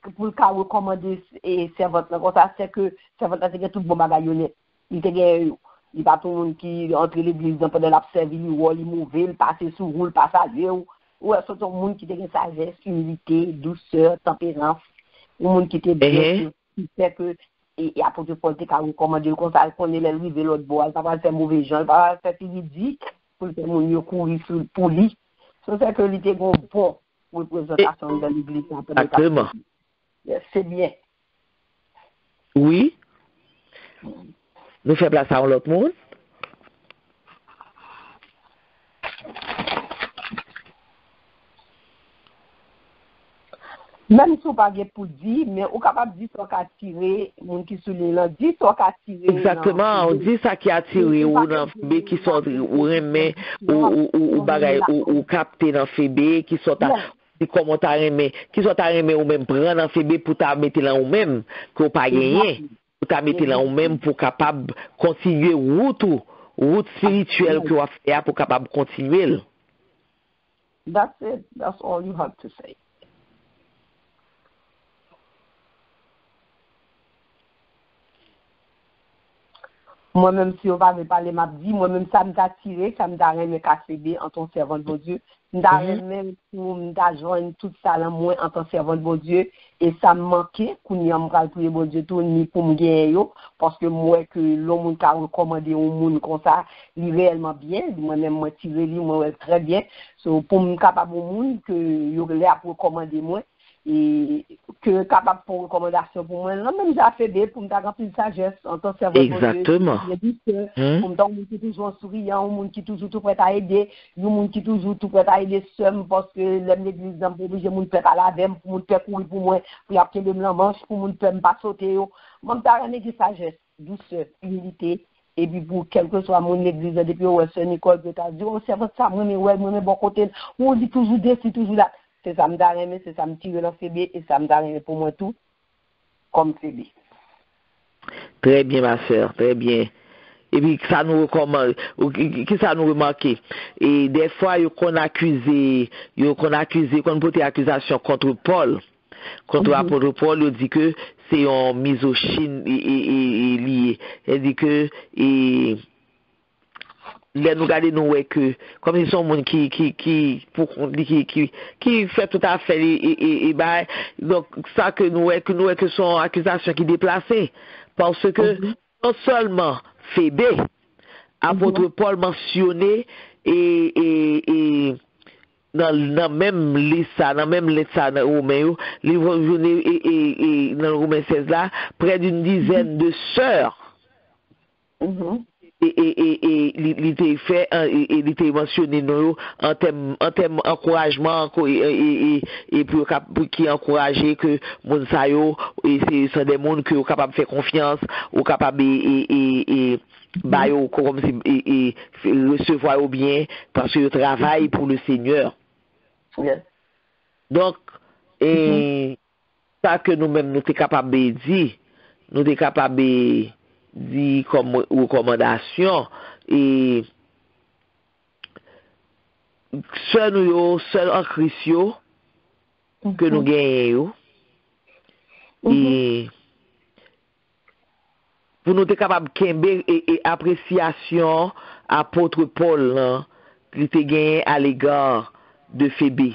recommander et servante, c'est que servante, c'est tout bon bagage. Il n'y a pas tout le monde qui entre l'église pendant la service, il mauvais, il passe sous roule, passager, ou est-ce que tout le monde qui a une sagesse, humilité, douceur, tempérance, ou monde qui était bien, qui fait que et apôtre Paul te ka recommander comme ça qu'on est lever l'autre bois, ça va faire mauvais gens, va faire pidi pour que mon yo courir pour lui c'est que l'idée bon représentation de l'église. Exactement. C'est bien. Oui. Nous faisons place à l'autre monde. Même si on pas pour dire, mais on est capable de dire ce qu'a tiré, mon qui souligne là, dit ce qu'a tiré. Exactement, on dit ça qui a tiré ou dans FB qui sort ou remet ou bagaille ou capté dans FB qui sort des commentaires mais qui sont remet ou même prendre dans FB pour ta mettre là ou même qu'on pas gagné pour ta mettre là ou même pour capable continuer route spirituelle que on faire pour capable continuer. That's it. That's all you have to say. Moi-même, si on va me parler, m'a dit, moi-même, ça m'a tiré, ça m'a remis KCB en tant que servant de bon Dieu. M'a remis pour m'joindre tout ça là, moi, en tant que servant de bon Dieu. Et ça me manquait, qu'on y a m'pral prier bon Dieu tout, ni pour m'gagner yo, parce que moi, que l'homme qui a recommandé au monde comme ça, il réellement bien, moi-même, moi, tiré lui, moi, très bien. So, pour m'capable au monde, que yo là pour recommander moi. Et que capable pour recommandation pour moi là même j'ai fait pour me remplir de sagesse en tant que servant. Exactement. Je dis que pour me donner qui toujours souriant, un monde qui toujours tout prêt à aider, un monde qui toujours tout prêt à aider seul parce que l'église dans obligé monde prêt à la dem pour monde prêt courir pour moi pour appeler me la manche pour monde prêt pas sauter yo. Moi me donner de sagesse, douceur, humilité et puis pour quel que soit mon église depuis West Nicole que tu dit on servant ça moi mais bon côté on dit toujours défi toujours là. C'est ça me donne, c'est ça me tire dans FB et ça me donne pour moi tout comme FB. Très bien, ma soeur, très bien. Et puis, ça nous recommande, qui ça nous remarque. Et des fois, qu'on accuse, qu'on porte accusation contre Paul, contre l'apôtre Paul, il dit que c'est un misogyne lié. Il dit que, là nous garder nous que comme ils sont monde qui fait tout à fait et donc ça que nous que sont accusations qui déplacées parce que non seulement Phébé apôtre Paul mentionné et dans même liste dans Romain livre et dans Romain 16 là près d'une dizaine de sœurs et il était fait il était mentionné nous en termes encouragement et pour qui encourager que moun sa yo et c'est des monde que capable faire confiance ou capable et bah comme si recevoir au bien parce que travail pour le Seigneur. Donc ça que nous-mêmes nous sommes capables de dire, nous sommes capables de dire comme recommandation et seul en Christ que nous gagnons et pour nous être capables de et appréciation apôtre Paul là, qui était gagné à l'égard de Phébé.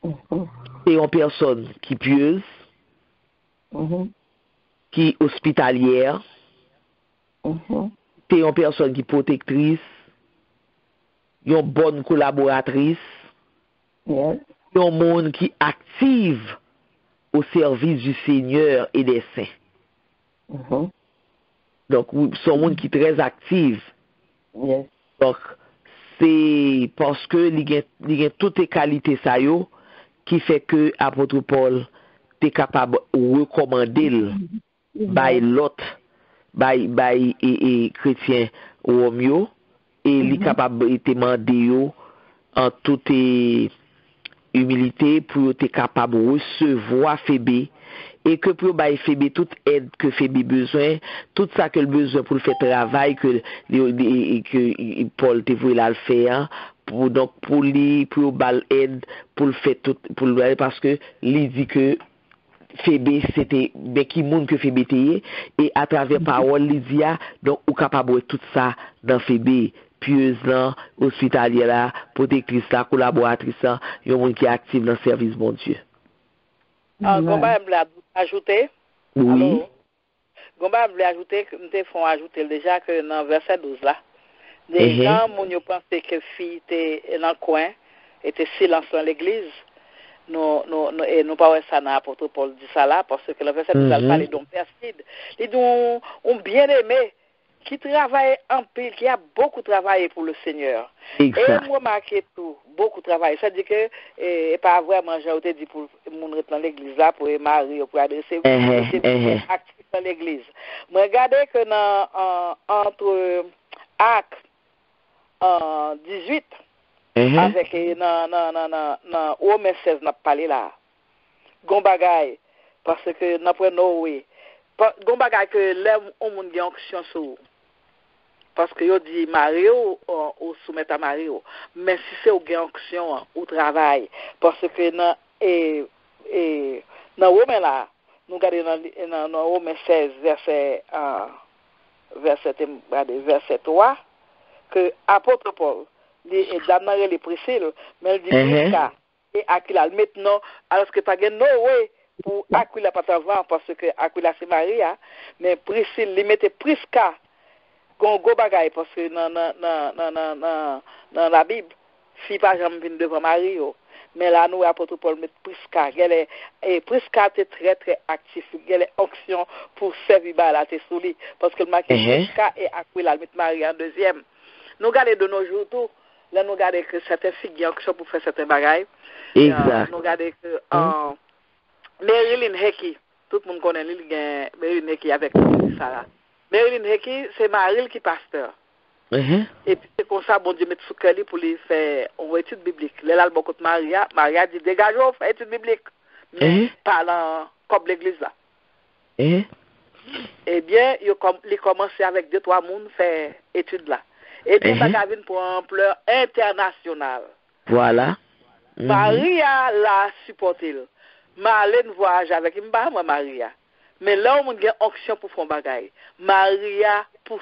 C'est une personne qui pieuse, qui hospitalière, c'est une personne qui protectrice, une bonne collaboratrice, un monde qui active au service du Seigneur et des saints. Donc, c'est un monde qui est très actif. Donc, c'est parce que il y a toutes les qualités ça yo, qui fait que apôtre Paul est capable de recommander by l'autre by et chrétien Romeo et il est capable de demander en toute humilité pour être capable de recevoir Phébé et que pour bailler Phébé toute aide que Phébé besoin, tout ça que le besoin pour le faire travail que Paul te voulait le faire pour donc pour lui pour bal aide pour le faire tout pour le parce que il dit que Phébé c'était ben qui monde que Phébé était et à travers parole Lydia donc ou capable de tout ça dans Phébé pieuse là hospitalière là protectrice là collaboratrice là un monde qui est actif dans le service bon Dieu. Gomba me ajouter. Oui. Gomba me ajouter me font ajouter déjà que dans verset 12 là. Des gens moun yo pensé que fille était dans le coin était silence dans l'église. Nous pas ça dans l'apôtre Paul dit ça là, parce que le verset nous a parlé d'un perside. Il dit, on bien-aimé, qui travaille en pile, qui a beaucoup travaillé pour le Seigneur. Exact. Et moi, marqué tout, beaucoup travaillé. Ça dit que, pas vraiment, j'ai dit pour mon retour dans l'église là, pour marier, pour adresser, actif dans l'église. Mais regardez que entre Actes 18, avec dans Romains 16, n'a parlé là. Gon bagay, parce que n'a pas Noé. Gon bagay que l'homme au monde gagne onction sur. Parce que yo dit Mario ou soumettre à Mario, mais si c'est au gain onction au travail, parce que dans Romains là, nous regardons dans Romains 16 verset 3 que apôtre Paul damnait les Priscille, mais il dit Prisca et Aquila maintenant alors que pas gain Noé pour Aquila pas avant parce que Aquila c'est Maria, mais Priscille lui mettait Prisca go bagay parce que dans la Bible si pas jamais venir devant Marie mais là nous apôtre Paul met Prisca et Prisca était très très actif elle est onction pour servir la te souli parce que le marqué Prisca et Aquila met Marie en deuxième. Nous regardons de nos jours tout là nous regardons que certaines filles qui ont onction pour faire certains bagailles. Exact. Nous regardons que Marilyn Hickey tout le monde connaît Marilyn Hickey avec Sarah. Marilyn Hickey, c'est Maril qui est pasteur. Et puis c'est comme ça, bon Dieu met sous cœur pour lui faire une étude biblique. Là, beaucoup de Maria dit dégagez, fait étude biblique. Mais parlant comme l'église là. Eh bien, il commencé avec 2-3 personnes faire étude là. Et puis, ça a pour ampleur internationale. Voilà. Maria l'a supporté. Marlène voyage avec moi, Maria. Mais là, on a une onction pour faire bagaille. Maria pousse.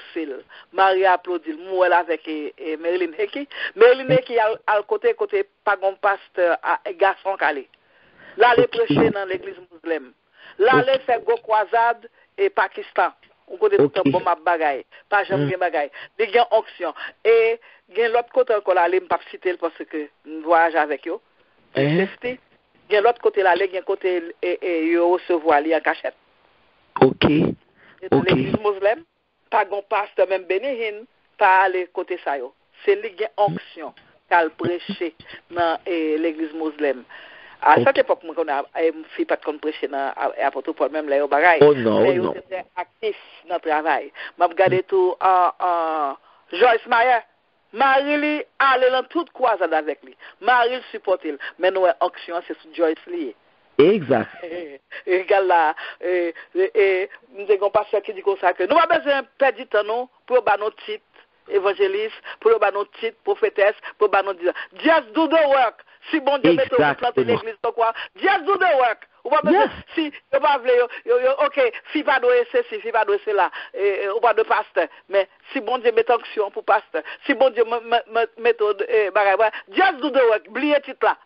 Maria applaudit. Moi, avec Marilyn Hickey. Marilyn Hickey, à côté, pas un pasteur, garçon calé. Là, elle prêcher dans l'église musulmane. Là, elle fait go croisade et Pakistan. On connaît tout un bon bagaille. Pas jamais bagaille. Il y a une onction. Et il y a l'autre côté encore là, je ne vais pas citer parce que je voyage avec eux. Il y a l'autre côté là, il y a un côté et recevoir en cachette. Ok. L'église musulmane, pas un pasteur même bénéhin, pas aller côté ça yo. C'est une onction qu'elle prêcher dans l'église musulmane. À cette époque, moi, je ne suis pas prêcher dans l'apôtre Paul, même là, au bagaille. Oh non, mais non. J'étais actif dans le travail. Je regardé tout Joyce Meyer. Marie allait dans toute croisade avec lui. Marie supporte lui. Mais nous, l'onction, c'est sur Joyce lié. Exact. Regarde là, nous avons un pasteur qui dit comme ça que nous avons besoin de perdre du temps pour nos titres évangélistes, pour nos titres prophétesses, pour nos dire. Just do the work. Si bon Dieu met au planter l'église, quoi? Just do the work. Ou pas besoin, si, vous pas ok, fi pas doit ceci, fi pas doit cela, ou pas de pasteur. Mais si bon Dieu met action pour pasteur, si bon Dieu met just do the work, oubliez tout là.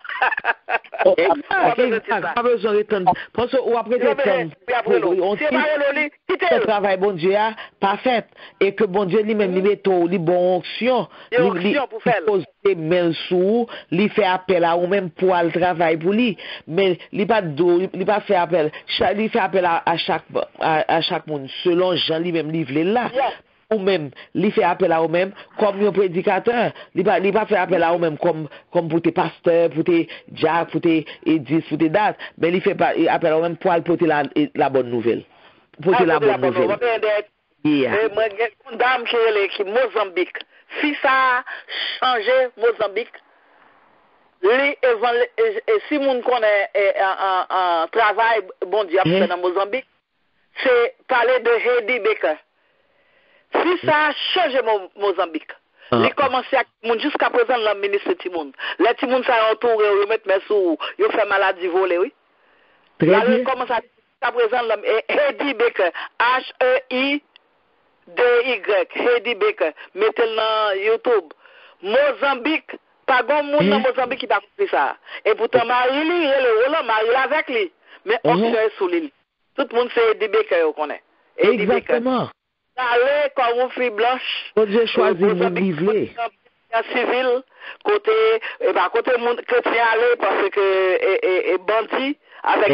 Exact, pas besoin de temps. Parce que, ou après, on sait travail, bon Dieu, pas fait. Et que bon Dieu lui-même, lui met les bonnes options. Pour faire. Men sous, li fait appel à ou même pour le travail pour lui, mais li pas fait appel, li fait appel à chaque monde selon Jean lui-même livre là. Ou même, li fait appel à ou même comme un prédicateur, li pas fait appel à ou même comme pour tes pasteurs, pour tes Jack, pour tes Edis, pour tes dates, mais li fait appel à ou même pour porter la bonne nouvelle. Porter la bonne nouvelle. Une dame qui est Mozambique. Si ça a changé Mozambique, si moun connaît un travail bon Dieu fait dans Mozambique, c'est parler de Heidi Baker. Si ça a changé Mozambique, il commence à jusqu'à présent le ministre Timoun. Les Timoun ça entouré, ils mettent mes sous, ils fait maladie volée, oui. Là, il commence à présent Heidi Baker, H-E-I D-Y, Heidi Baker, mettez-le dans YouTube. Mozambique, pas grand monde dans Mozambique qui va compris ça. Et pourtant, Marie, Marie avec lui. Mais on est sous l'île. Tout le monde sait Heidi Baker, on connaît. Exactement. Allez, comme une fille blanche. Bon Dieu choisit mon livre. Civil, côté monde chrétien aller parce que et bandit avec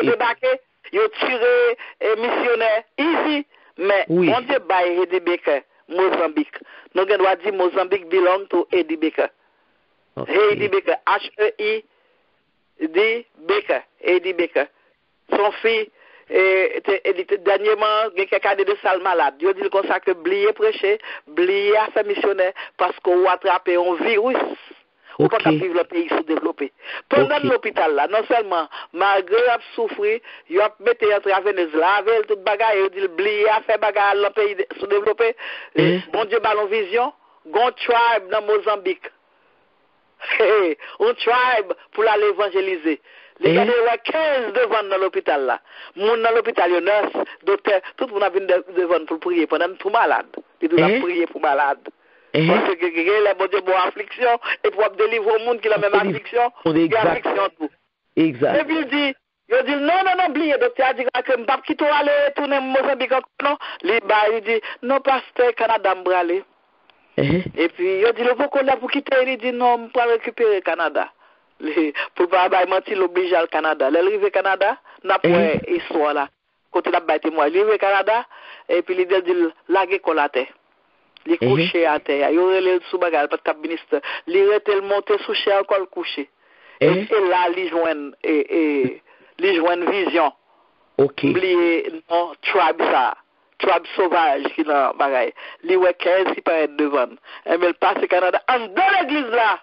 débarqué, ils ont tiré missionnaire ici, mais mon Dieu bail Eddie Baker, Mozambique. Nous devons dire Mozambique belong to Eddie Baker. Eddie Baker, H-E-I D Baker, Eddie Baker. Son fils dernièrement, il y a quelqu'un de salle malade. Dieu dit comme ça que blier prêcher, blier à faire missionnaire parce qu'on a attrapé un virus. Ou pas qu'à vivre le pays sous-développé. Pendant l'hôpital là, non seulement, malgré a souffert, il a mis en travers laver toute bagaille, il dit blier à faire bagaille dans le pays sous-développé. Bon Dieu, ballon vision, gon tribe dans Mozambique. Un tribe pour aller évangéliser. Les gars, il y a 15 devant dans l'hôpital là. Moun dans l'hôpital, il y a nurse, docteur, tout le monde a venu devant pour prier pendant tout malade. Il doit prier pour malade. Parce que les bon Dieu, bon affliction, et pour délivrer au monde qui a la même affliction, il y a affliction tout. Exact. Et puis il dit, non, oubliez, docteur, il dit que je ne vais pas quitter aller tourner Mozambique encore, non. Il dit, non, pasteur, Canada, je vais aller. Et puis, il dit, le faut qu'on l'a pour quitter, il dit, non, je vais récupérer le Canada. Pour pas mentir, l'oblige au Canada. L'arrivée au Canada, n'a pas histoire là. Côté la bête moi, l'arrivée au Canada, et puis il dit, laguer la terre. Il est couché à terre. Il aurait le sous-bagage, parce que le ministre, il est monté sous chair, encore le couché. Et là, il joue une vision. Oubliez, non, tribe ça. Tribe sauvage qui n'a bagaille. Il est 15 qui peut être devant. Et mais il passe au Canada. En dans l'église là,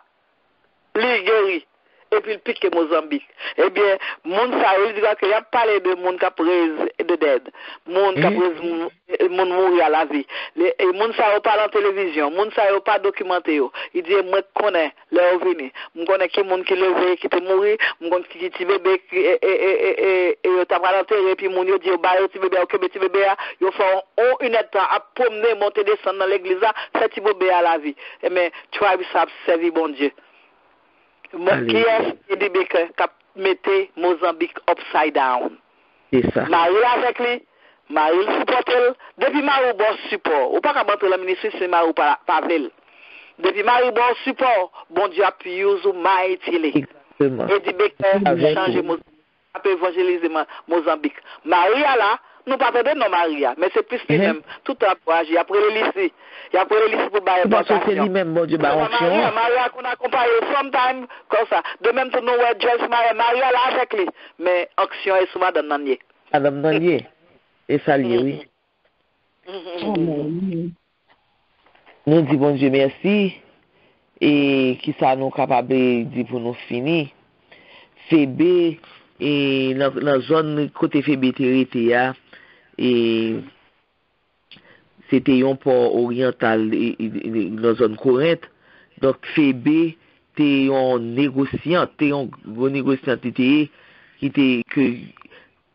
il guérit. Et puis il pique Mozambique. Eh bien, moun sa il dit qu'il y a parlé de moun qui a pris de dead. Moun qui a pris moun mourir à la vie. Et moun sa parle en télévision. Moun sa pas documenté. Il dit moi connais leur venu. Moi connais qui moun qui levé qui te mourir, moi connais qui petit bébé et t'a pas enterré et puis moun yo dit ba petit bébé OK petit bébé yo font une heure à promener monter descendre dans l'église là, c'est petit bébé à la vie. Et mais tribe ça servi bon Dieu. Qui est Eddie Baker qui a mis Mozambique upside down? C'est ça. Marie avec lui, Marie le supporte. Depuis Marie bon support. Ou pas qu'à battre la ministre, c'est Marie pas ville. Depuis Marie bon support, bon Dieu a pu use mightily. Exactement. Eddie Baker a changé Mozambique, a évangéliser Mozambique. Marie là, nous pas perdre non Maria, mais c'est plus lui-même. Tout encouragé. Après le lycée. Et après le lycée pour bailler passion. C'est lui-même, mon Dieu, Maria qu'on accompagne sometime comme ça. De même que nous, Joyce Maria là avec lui. Mais action est souvent dans Nanier. Madame Nanier. Et ça lié, oui. Nous disons, bon Dieu, merci. Et qui ça nous capable de dire pour nous finir. Fébé, et la zone côté Fébé Terreté, et c'était un port oriental dans la zone Corinthe. Donc Fébé était un négociant, qui était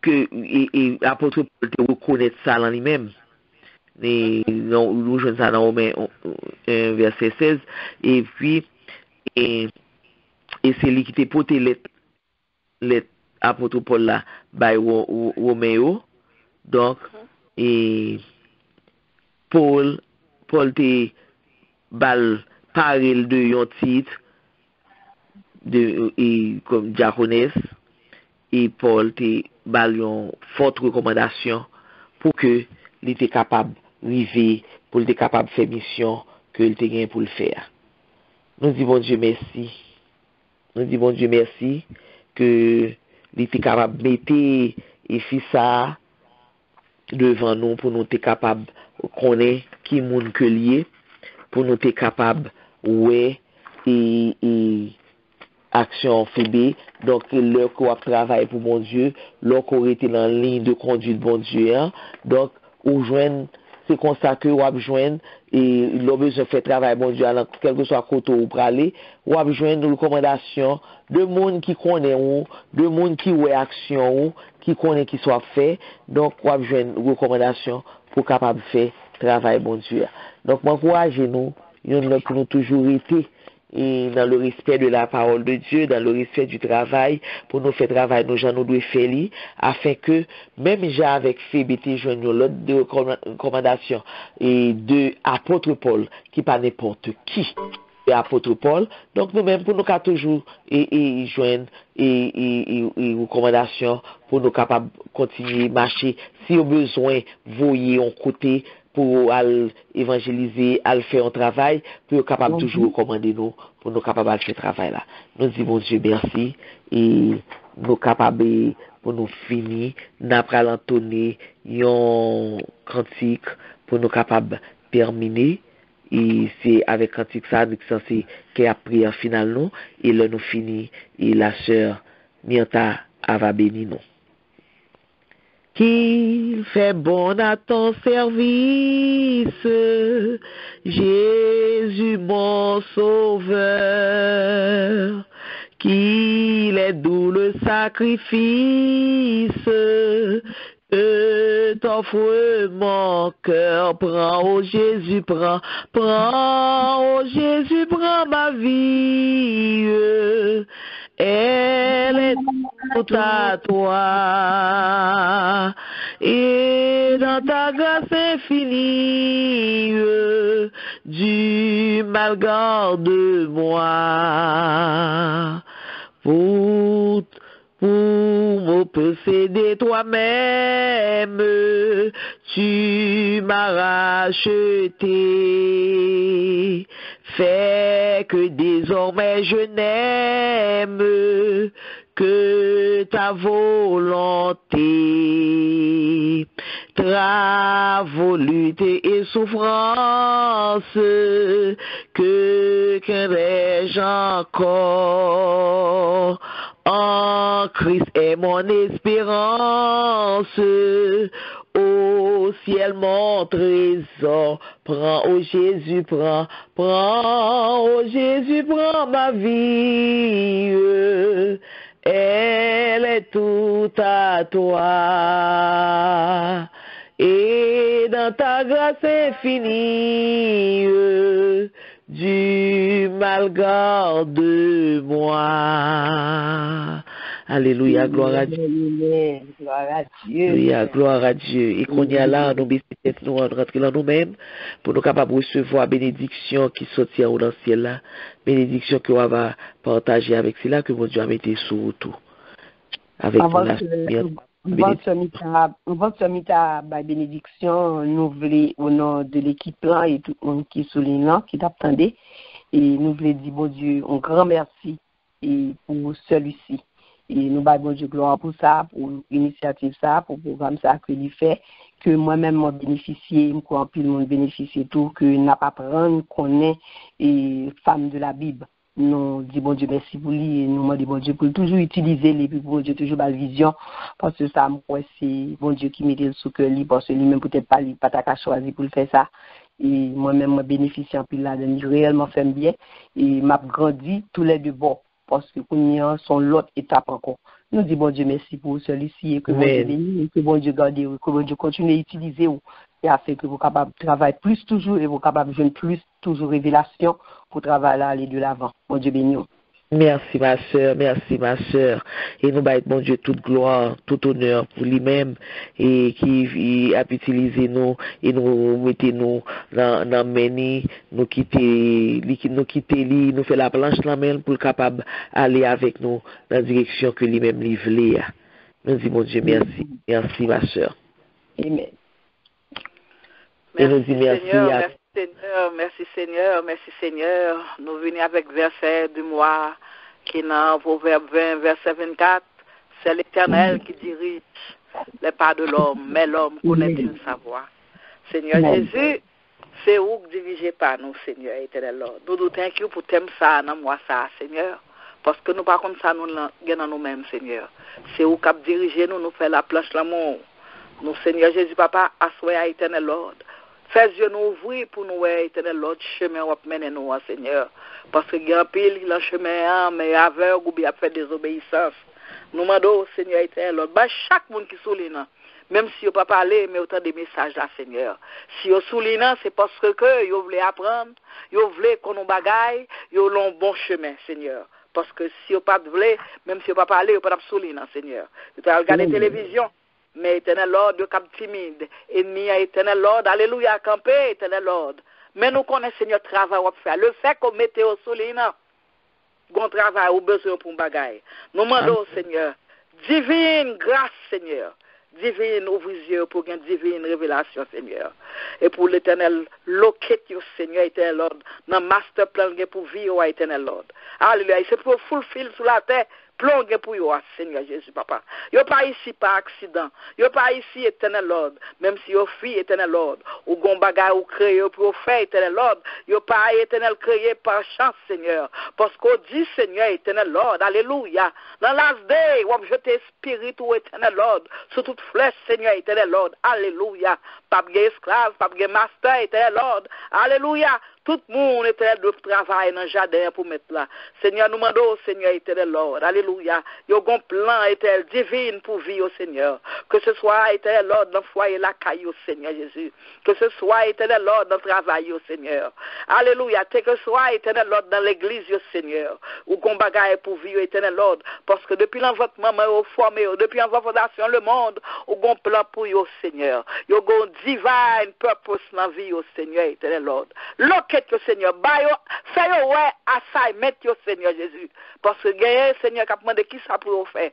que apôtre Paul te reconnaître ça en lui-même. Et nous jouons ça dans Romains 1 verset 16 et puis et c'est lui qui te porté les apôtre Paul là by Roméo. Donc et Paul te bal parle de yon titre de et comme diaconesse et Paul te bal yon forte recommandation pour que il était capable river pour être capable faire mission que il était gain pour le faire. Nous disons bon Dieu merci. Nous disons bon Dieu merci que il était capable mettre et fit ça devant nous pour nous être capable connaître qui monde que lié pour nous être capable ouais et action Fébé donc leur qu'on travaille pour mon Dieu leur qu'on était dans la ligne de conduite bon Dieu hein? Donc ou joindre c'est comme ça que ou joindre et l'on besoin faire travail bon Dieu alors quel que soit côté ou pour aller ou joindre une recommandation de monde qui connaît ou de monde qui ouais action ou qui connaît qui soit fait donc ou joindre une recommandation pour capable faire travail bon Dieu. Donc m'encourager nous pour nous toujours été et dans le respect de la parole de Dieu, dans le respect du travail, pour nous faire travail, nous gens nous devons faire afin que, même j'ai avec Fébé, joignons l'autre de recommandation et de apôtre Paul, qui pas n'importe qui, apôtre Paul. Donc nous-mêmes, pour nous qu'à toujours et joindre et recommandations pour nous capables de continuer à marcher. Si au besoin, voyez en côté pour évangéliser, à faire un travail, pour nous capables toujours recommander nous, pour nous capables de faire ce travail-là. Nous disons, Dieu, merci, et nous capables, pour nous finir, nous allons entonner un cantique pour nous capables de terminer. Et c'est avec cantique ça, nous sommes censés qu'il y a prière finale, nous, et là nous finit, et la sœur Myrta va bénir nous. Qu'il fait bon à ton service, Jésus mon sauveur, qu'il est doux le sacrifice que t'offre mon cœur. Prends, oh Jésus, prends, oh Jésus, prends ma vie. Elle est toute à toi, et dans ta grâce infinie, du mal garde-moi. Pour me posséder toi-même, tu m'as racheté. Fais que désormais je n'aime que ta volonté. Travaux, lutte et souffrance, que craindrais-je encore? En Christ est mon espérance, au ciel mon trésor. Prends, oh Jésus, prends, oh Jésus, prends ma vie. Elle est toute à toi, et dans ta grâce infinie, du mal garde-moi. Alléluia, gloire à Dieu. Alléluia, gloire à Dieu. Et qu'on y a là, nous baissons nous rentrer dans nous-mêmes pour nous capables de recevoir la bénédiction qui sortit dans le ciel là. Bénédiction que on va partager avec cela que mon Dieu a mis sur tout. Avec avant la bénédiction, nous voulons, au nom de l'équipe là et tout le monde qui est souligne là, qui t'attendait, et nous voulons dire, bon Dieu, un grand merci et pour celui-ci. Et nous avons bon Dieu gloire pour ça, pour l'initiative ça, pour le programme ça que lui fait, que moi-même m'a bénéficié, moi puis le monde bénéficié tout, que n'a pas prendre qu'on est et femme de la Bible. Nous disons bon Dieu merci pour lui et nous demandons bon Dieu pour toujours utiliser les puis bon Dieu toujours la vision parce que ça moi c'est bon Dieu qui met le sous cœur lui parce que lui même peut-être pas lui pas ta choisi pour le faire ça et moi-même moi bénéficie en plus là de réellement fait bien et m'a grandi tous les deux bords parce que nous sont l'autre étape encore. Nous disons bon Dieu merci pour celui-ci et que bon Dieu bénisse et que bon Dieu garde que bon Dieu continue à utiliser et a fait que vous capables de travailler plus toujours et vous capables de jouer plus toujours révélation pour travailler aller de l'avant. Bon Dieu béni. Merci ma sœur. Et nous baillons bon Dieu toute gloire, tout honneur pour lui-même et qui a utilisé nous et nous mettez nous dans meni, nous quitter lui, nous fait la planche la main pour capable aller avec nous dans la direction que lui-même lui voulait. Nous disons bon Dieu merci ma sœur. Amen. Merci Seigneur. Nous venons avec verset du mois qui est dans Proverbe 20, verset 24. C'est l'Éternel qui dirige les pas de l'homme, mais l'homme connaît-il sa voie. Seigneur Jésus, c'est où que dirigez pas nous, Seigneur Éternel Lord. Nous nous thank you pour t'aimer ça dans moi ça, Seigneur. Parce que nous pas comme ça nous gagnons nous-mêmes, Seigneur. C'est où cap diriger nous fait la planche l'amour. Nous, Seigneur Jésus, Papa, assoyez à Éternel Lord. Fais yeux nous ouvrir pour nous, Éternel Lord, chemin où mener nous, Seigneur. Parce que grand pile, le chemin, mais aveugle ou bien fait désobéissance. Nous demandons, Seigneur Éternel Lord, chaque monde qui souligne, même si vous ne pas parler, mais autant de messages là, Seigneur. Si vous souligne, c'est parce que vous voulez apprendre, vous voulez qu'on nous bagaille, vous voulez un bon chemin, Seigneur. Parce que si vous ne pas voulez, même si vous ne pas parler, vous ne pas souligner, Seigneur. Vous avez regardé la télévision. Mais éternel Lord, de cap timide, ennemi à éternel Lord, alléluia, campé, éternel Lord, Mais nous connaissons, Seigneur, travail à faire. Le fait qu'on mette au soleil, bon travail ou besoin pour bagaille. Nous demandons, Seigneur, divine grâce, Seigneur. Divine ouvrier pour une divine révélation, Seigneur. Et pour l'éternel, loquette, Seigneur, éternel Lord, dans master plan pour vivre, éternel Lord. Alléluia. C'est pour fulfill sur la terre, plonge pour vous, Seigneur Jésus, papa. Yo pas ici par accident. Yo pas ici, éternel Lord. Même si yo fille, éternel Lord. Ou gon bagay ou créé pour faire, éternel Lord. Yo pas éternel créé par chance, Seigneur. Parce qu'on dit, Seigneur, éternel Lord. Alléluia. Dans last day, ou jeter spirit ou éternel Lord. Sur toute flèche, Seigneur, éternel Lord. Alléluia. Pas de esclave, pas de master, éternel Lord. Alléluia. Tout le monde éternel doit travailler dans le jardin pour mettre là. Seigneur, nous demandons, Seigneur, éternel Lord. Alléluia. Il y a un plan éternel divin pour vivre, Seigneur. Que ce soit éternel Lord dans le foyer la caillou, Seigneur Jésus. Que ce soit éternel Lord dans le travail, Seigneur. Alléluia. Que ce soit éternel Lord dans l'église, Seigneur. Ou qu'on bagaille pour vivre, éternel Lord. Parce que depuis l'envoûtement, au formé, depuis l'envoûtation, le monde, ou qu'on plan pour vous, Seigneur. Il y a un divine purpose dans la vie, Seigneur, éternel Lord. Que Seigneur, fais ouais assignment yo Seigneur Jésus. Parce que gagne Seigneur qui a demandé qui ça pour faire.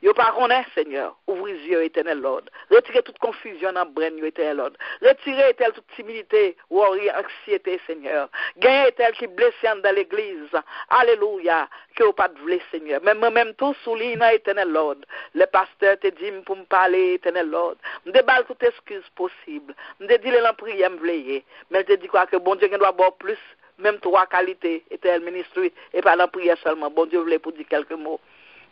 Yo pas connaît Seigneur, ouvrez les yeux éternel Lord. Retirez toute confusion dans brain yo éternel Lord. Retirez telle toute timidité ou anxiété Seigneur. Gagne tel qui blessé dans l'église. Alléluia, que vous pas de vle Seigneur. Même tout souligne éternel Lord. Le pasteur te dit pour me parler éternel Lord. Me déballe toute excuse possible. Me dit les prière me vleiller. Mais te dit quoi que bon Dieu doit avoir plus même trois qualités éternel ministre et pas la prière seulement. Bon Dieu voulait pour dire quelques mots.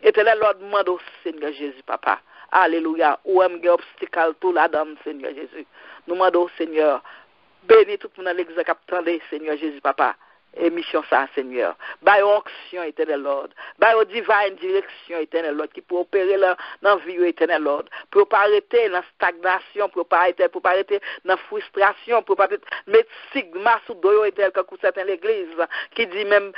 Éternel Lord, demande au Seigneur Jésus, papa. Alléluia. Ou est-ce obstacle tout là-dedans, Seigneur Jésus. Nous demandons au Seigneur. Bénis tout le monde dans l'église qui attendait, Seigneur Jésus, papa. Et mission ça, Seigneur. By onction, éternel Lord. By divine direction, éternel Lord. Qui peut opérer dans la vie, éternel Lord. Pour pas arrêter dans la stagnation, pour pas arrêter dans la frustration, pour pas mettre stigma sous doyo, éternel, comme certaines l'église, qui dit même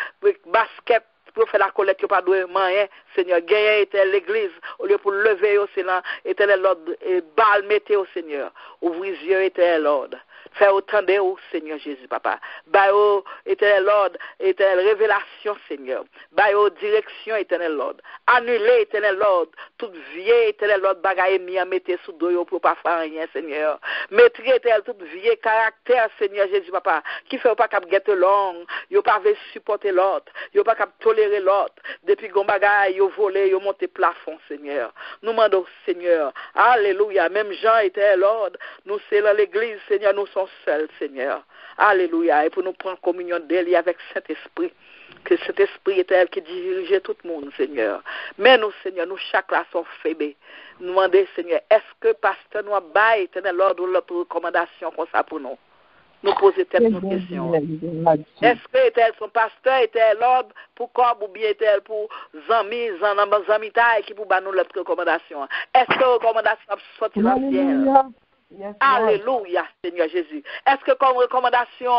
basket, pour faire la collecte, pas de moyen, Seigneur, gagner était l'église, au lieu pour lever au Seigneur, était l'ordre, et balle mettez au Seigneur, ouvrir les yeux était l'ordre. Faire autant de vous, Seigneur Jésus, papa. Bayo, éternel Lord, éternel révélation, Seigneur. Bayo, direction, éternel Lord. Annuler, éternel Lord, toute vieille, éternel Lord, bagaille mis à mettre sous doyo pour pas faire rien, Seigneur. Mettre, éternel, toute vieille caractère, Seigneur Jésus, papa, qui fait pas cap get long, yo pas veut supporter l'autre, yo pas cap tolérer l'autre. Depuis gon bagaille, yo volé, yo monté plafond, Seigneur. Nous demandons, Seigneur, alléluia, même Jean, éternel Lord, nous c'est dans l'église, Seigneur, nous sommes seuls, Seigneur. Alléluia. Et pour nous prendre communion d'elle avec cet esprit. Que cet esprit est elle qui dirige tout le monde, Seigneur. Mais nous, Seigneur, nous chaque là sont faibles. Nous demandons, Seigneur, est-ce que pasteur nous a baillé, éternel l'ordre ou l'autre recommandation comme ça pour nous? Nous poser telle question. Est-ce que est-elle son pasteur, est-elle l'ordre pour corps ou bien est-elle pour amis taille qui pour nous l'autre recommandation? Est-ce que la recommandation sorti dans le ciel? Yes, alléluia, Seigneur Jésus. Est-ce que comme recommandation,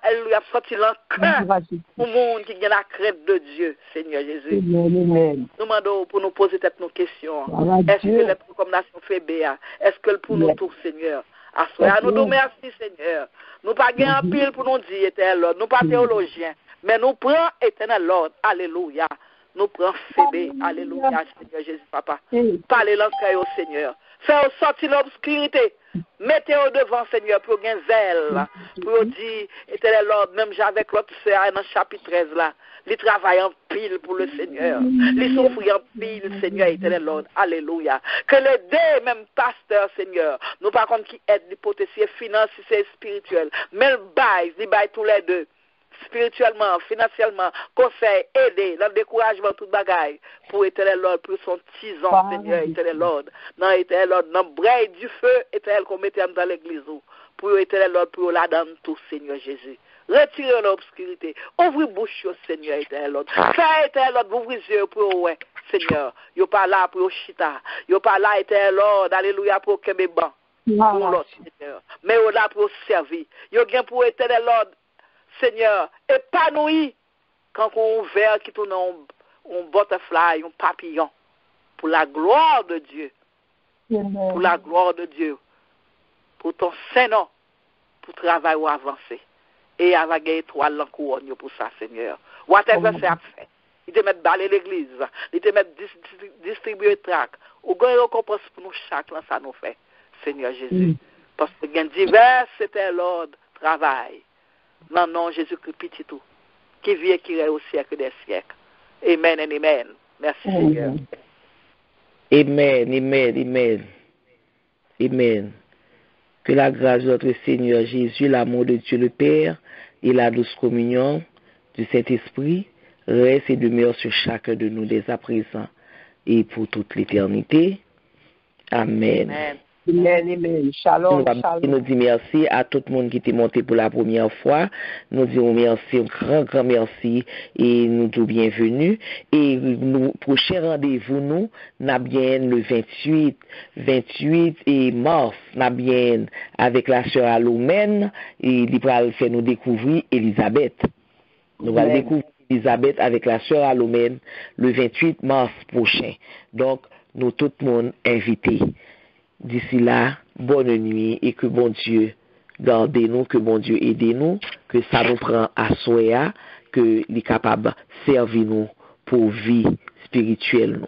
alléluia, sorti dans le cœur pour le monde qui a la crainte de Dieu, Seigneur Jésus? Nous demandons pour nous poser toutes nos questions. Est-ce que la recommandation fait béa? Est-ce que pour nous tous, Seigneur? À nous merci, Seigneur. Nous pas gagner en pile pour nous dire, éternel Lord. Nous pas théologiens, mais nous prenons, éternel Lord. Alléluia. Nous prenons Fébé. Alléluia, Seigneur Jésus, papa. Parlez l'enfer au Seigneur. Faites sortir l'obscurité. Mettez-vous devant, Seigneur, pour gagner zèle. Pour dire, éternel Lord, même avec l'autre sœur dans le chapitre 13 là, il travaille en pile pour le Seigneur. Il souffre en pile, Seigneur, éternel Lord. Alléluia. Que les deux, même pasteurs, Seigneur, nous par contre qui aident l'hypothèse financière et spirituelle, mais le bail tous les deux. Spirituellement, financièrement, conseil, aider, dans le découragement, toute bagaille, pour éternel Lord, pour son tison, Seigneur, éternel Lord, non, éternel Lord, dans le braille du feu, éternel, qu'on mettait dans l'église, pour éternel Lord, pour la donne tout, Seigneur Jésus. Retirez l'obscurité, ouvrez bouche, Seigneur, éternel Lord. Faites, éternel Lord, ouvrez les yeux pour ouais, Seigneur. Yo pas là pour chita, yo pas là, éternel Lord, alléluia, pour que mes bancs, pour l'autre, Seigneur. Mais yo là pour servir. Yo bien pour éternel Lord, Seigneur, épanoui quand on verre qui tourne un butterfly, un papillon, pour la gloire de Dieu. Pour la gloire de Dieu. Pour ton Saint-Nom. pour travailler ou avancer. Et avec une étoile dans couronne pour ça, Seigneur. Whatever c'est à faire. Il te met baler l'église, il te met distribuer trac. Ou gagne récompense pour nous chaque là, ça nous fait, Seigneur Jésus. Parce que gagne divers, c'était l'ordre, travail. Non, non, Jésus-Christ, petit tout. Qui vit et qui règne au siècle des siècles. Amen et amen. Merci, Seigneur. Amen, amen, amen. Amen. Que la grâce de notre Seigneur Jésus, l'amour de Dieu le Père et la douce communion du Saint-Esprit reste et demeure sur chacun de nous dès à présent et pour toute l'éternité. Amen. Amen. Amen, amen. Shalom, shalom. Nous disons merci à tout le monde qui était monté pour la première fois. Nous disons merci, un grand merci et nous disons bienvenue. Et nous, prochain rendez-vous, nous bien le 28 et mars, nous bien avec la sœur Alomène et il va faire nous découvrir Elisabeth. Nous allons découvrir Elisabeth avec la sœur Alomène le 28 mars prochain. Donc, nous tout le monde invités. D'ici là, bonne nuit et que bon Dieu garde-nous, que bon Dieu aide-nous, que ça nous prend à soi, que les capables servir nous pour vie spirituelle.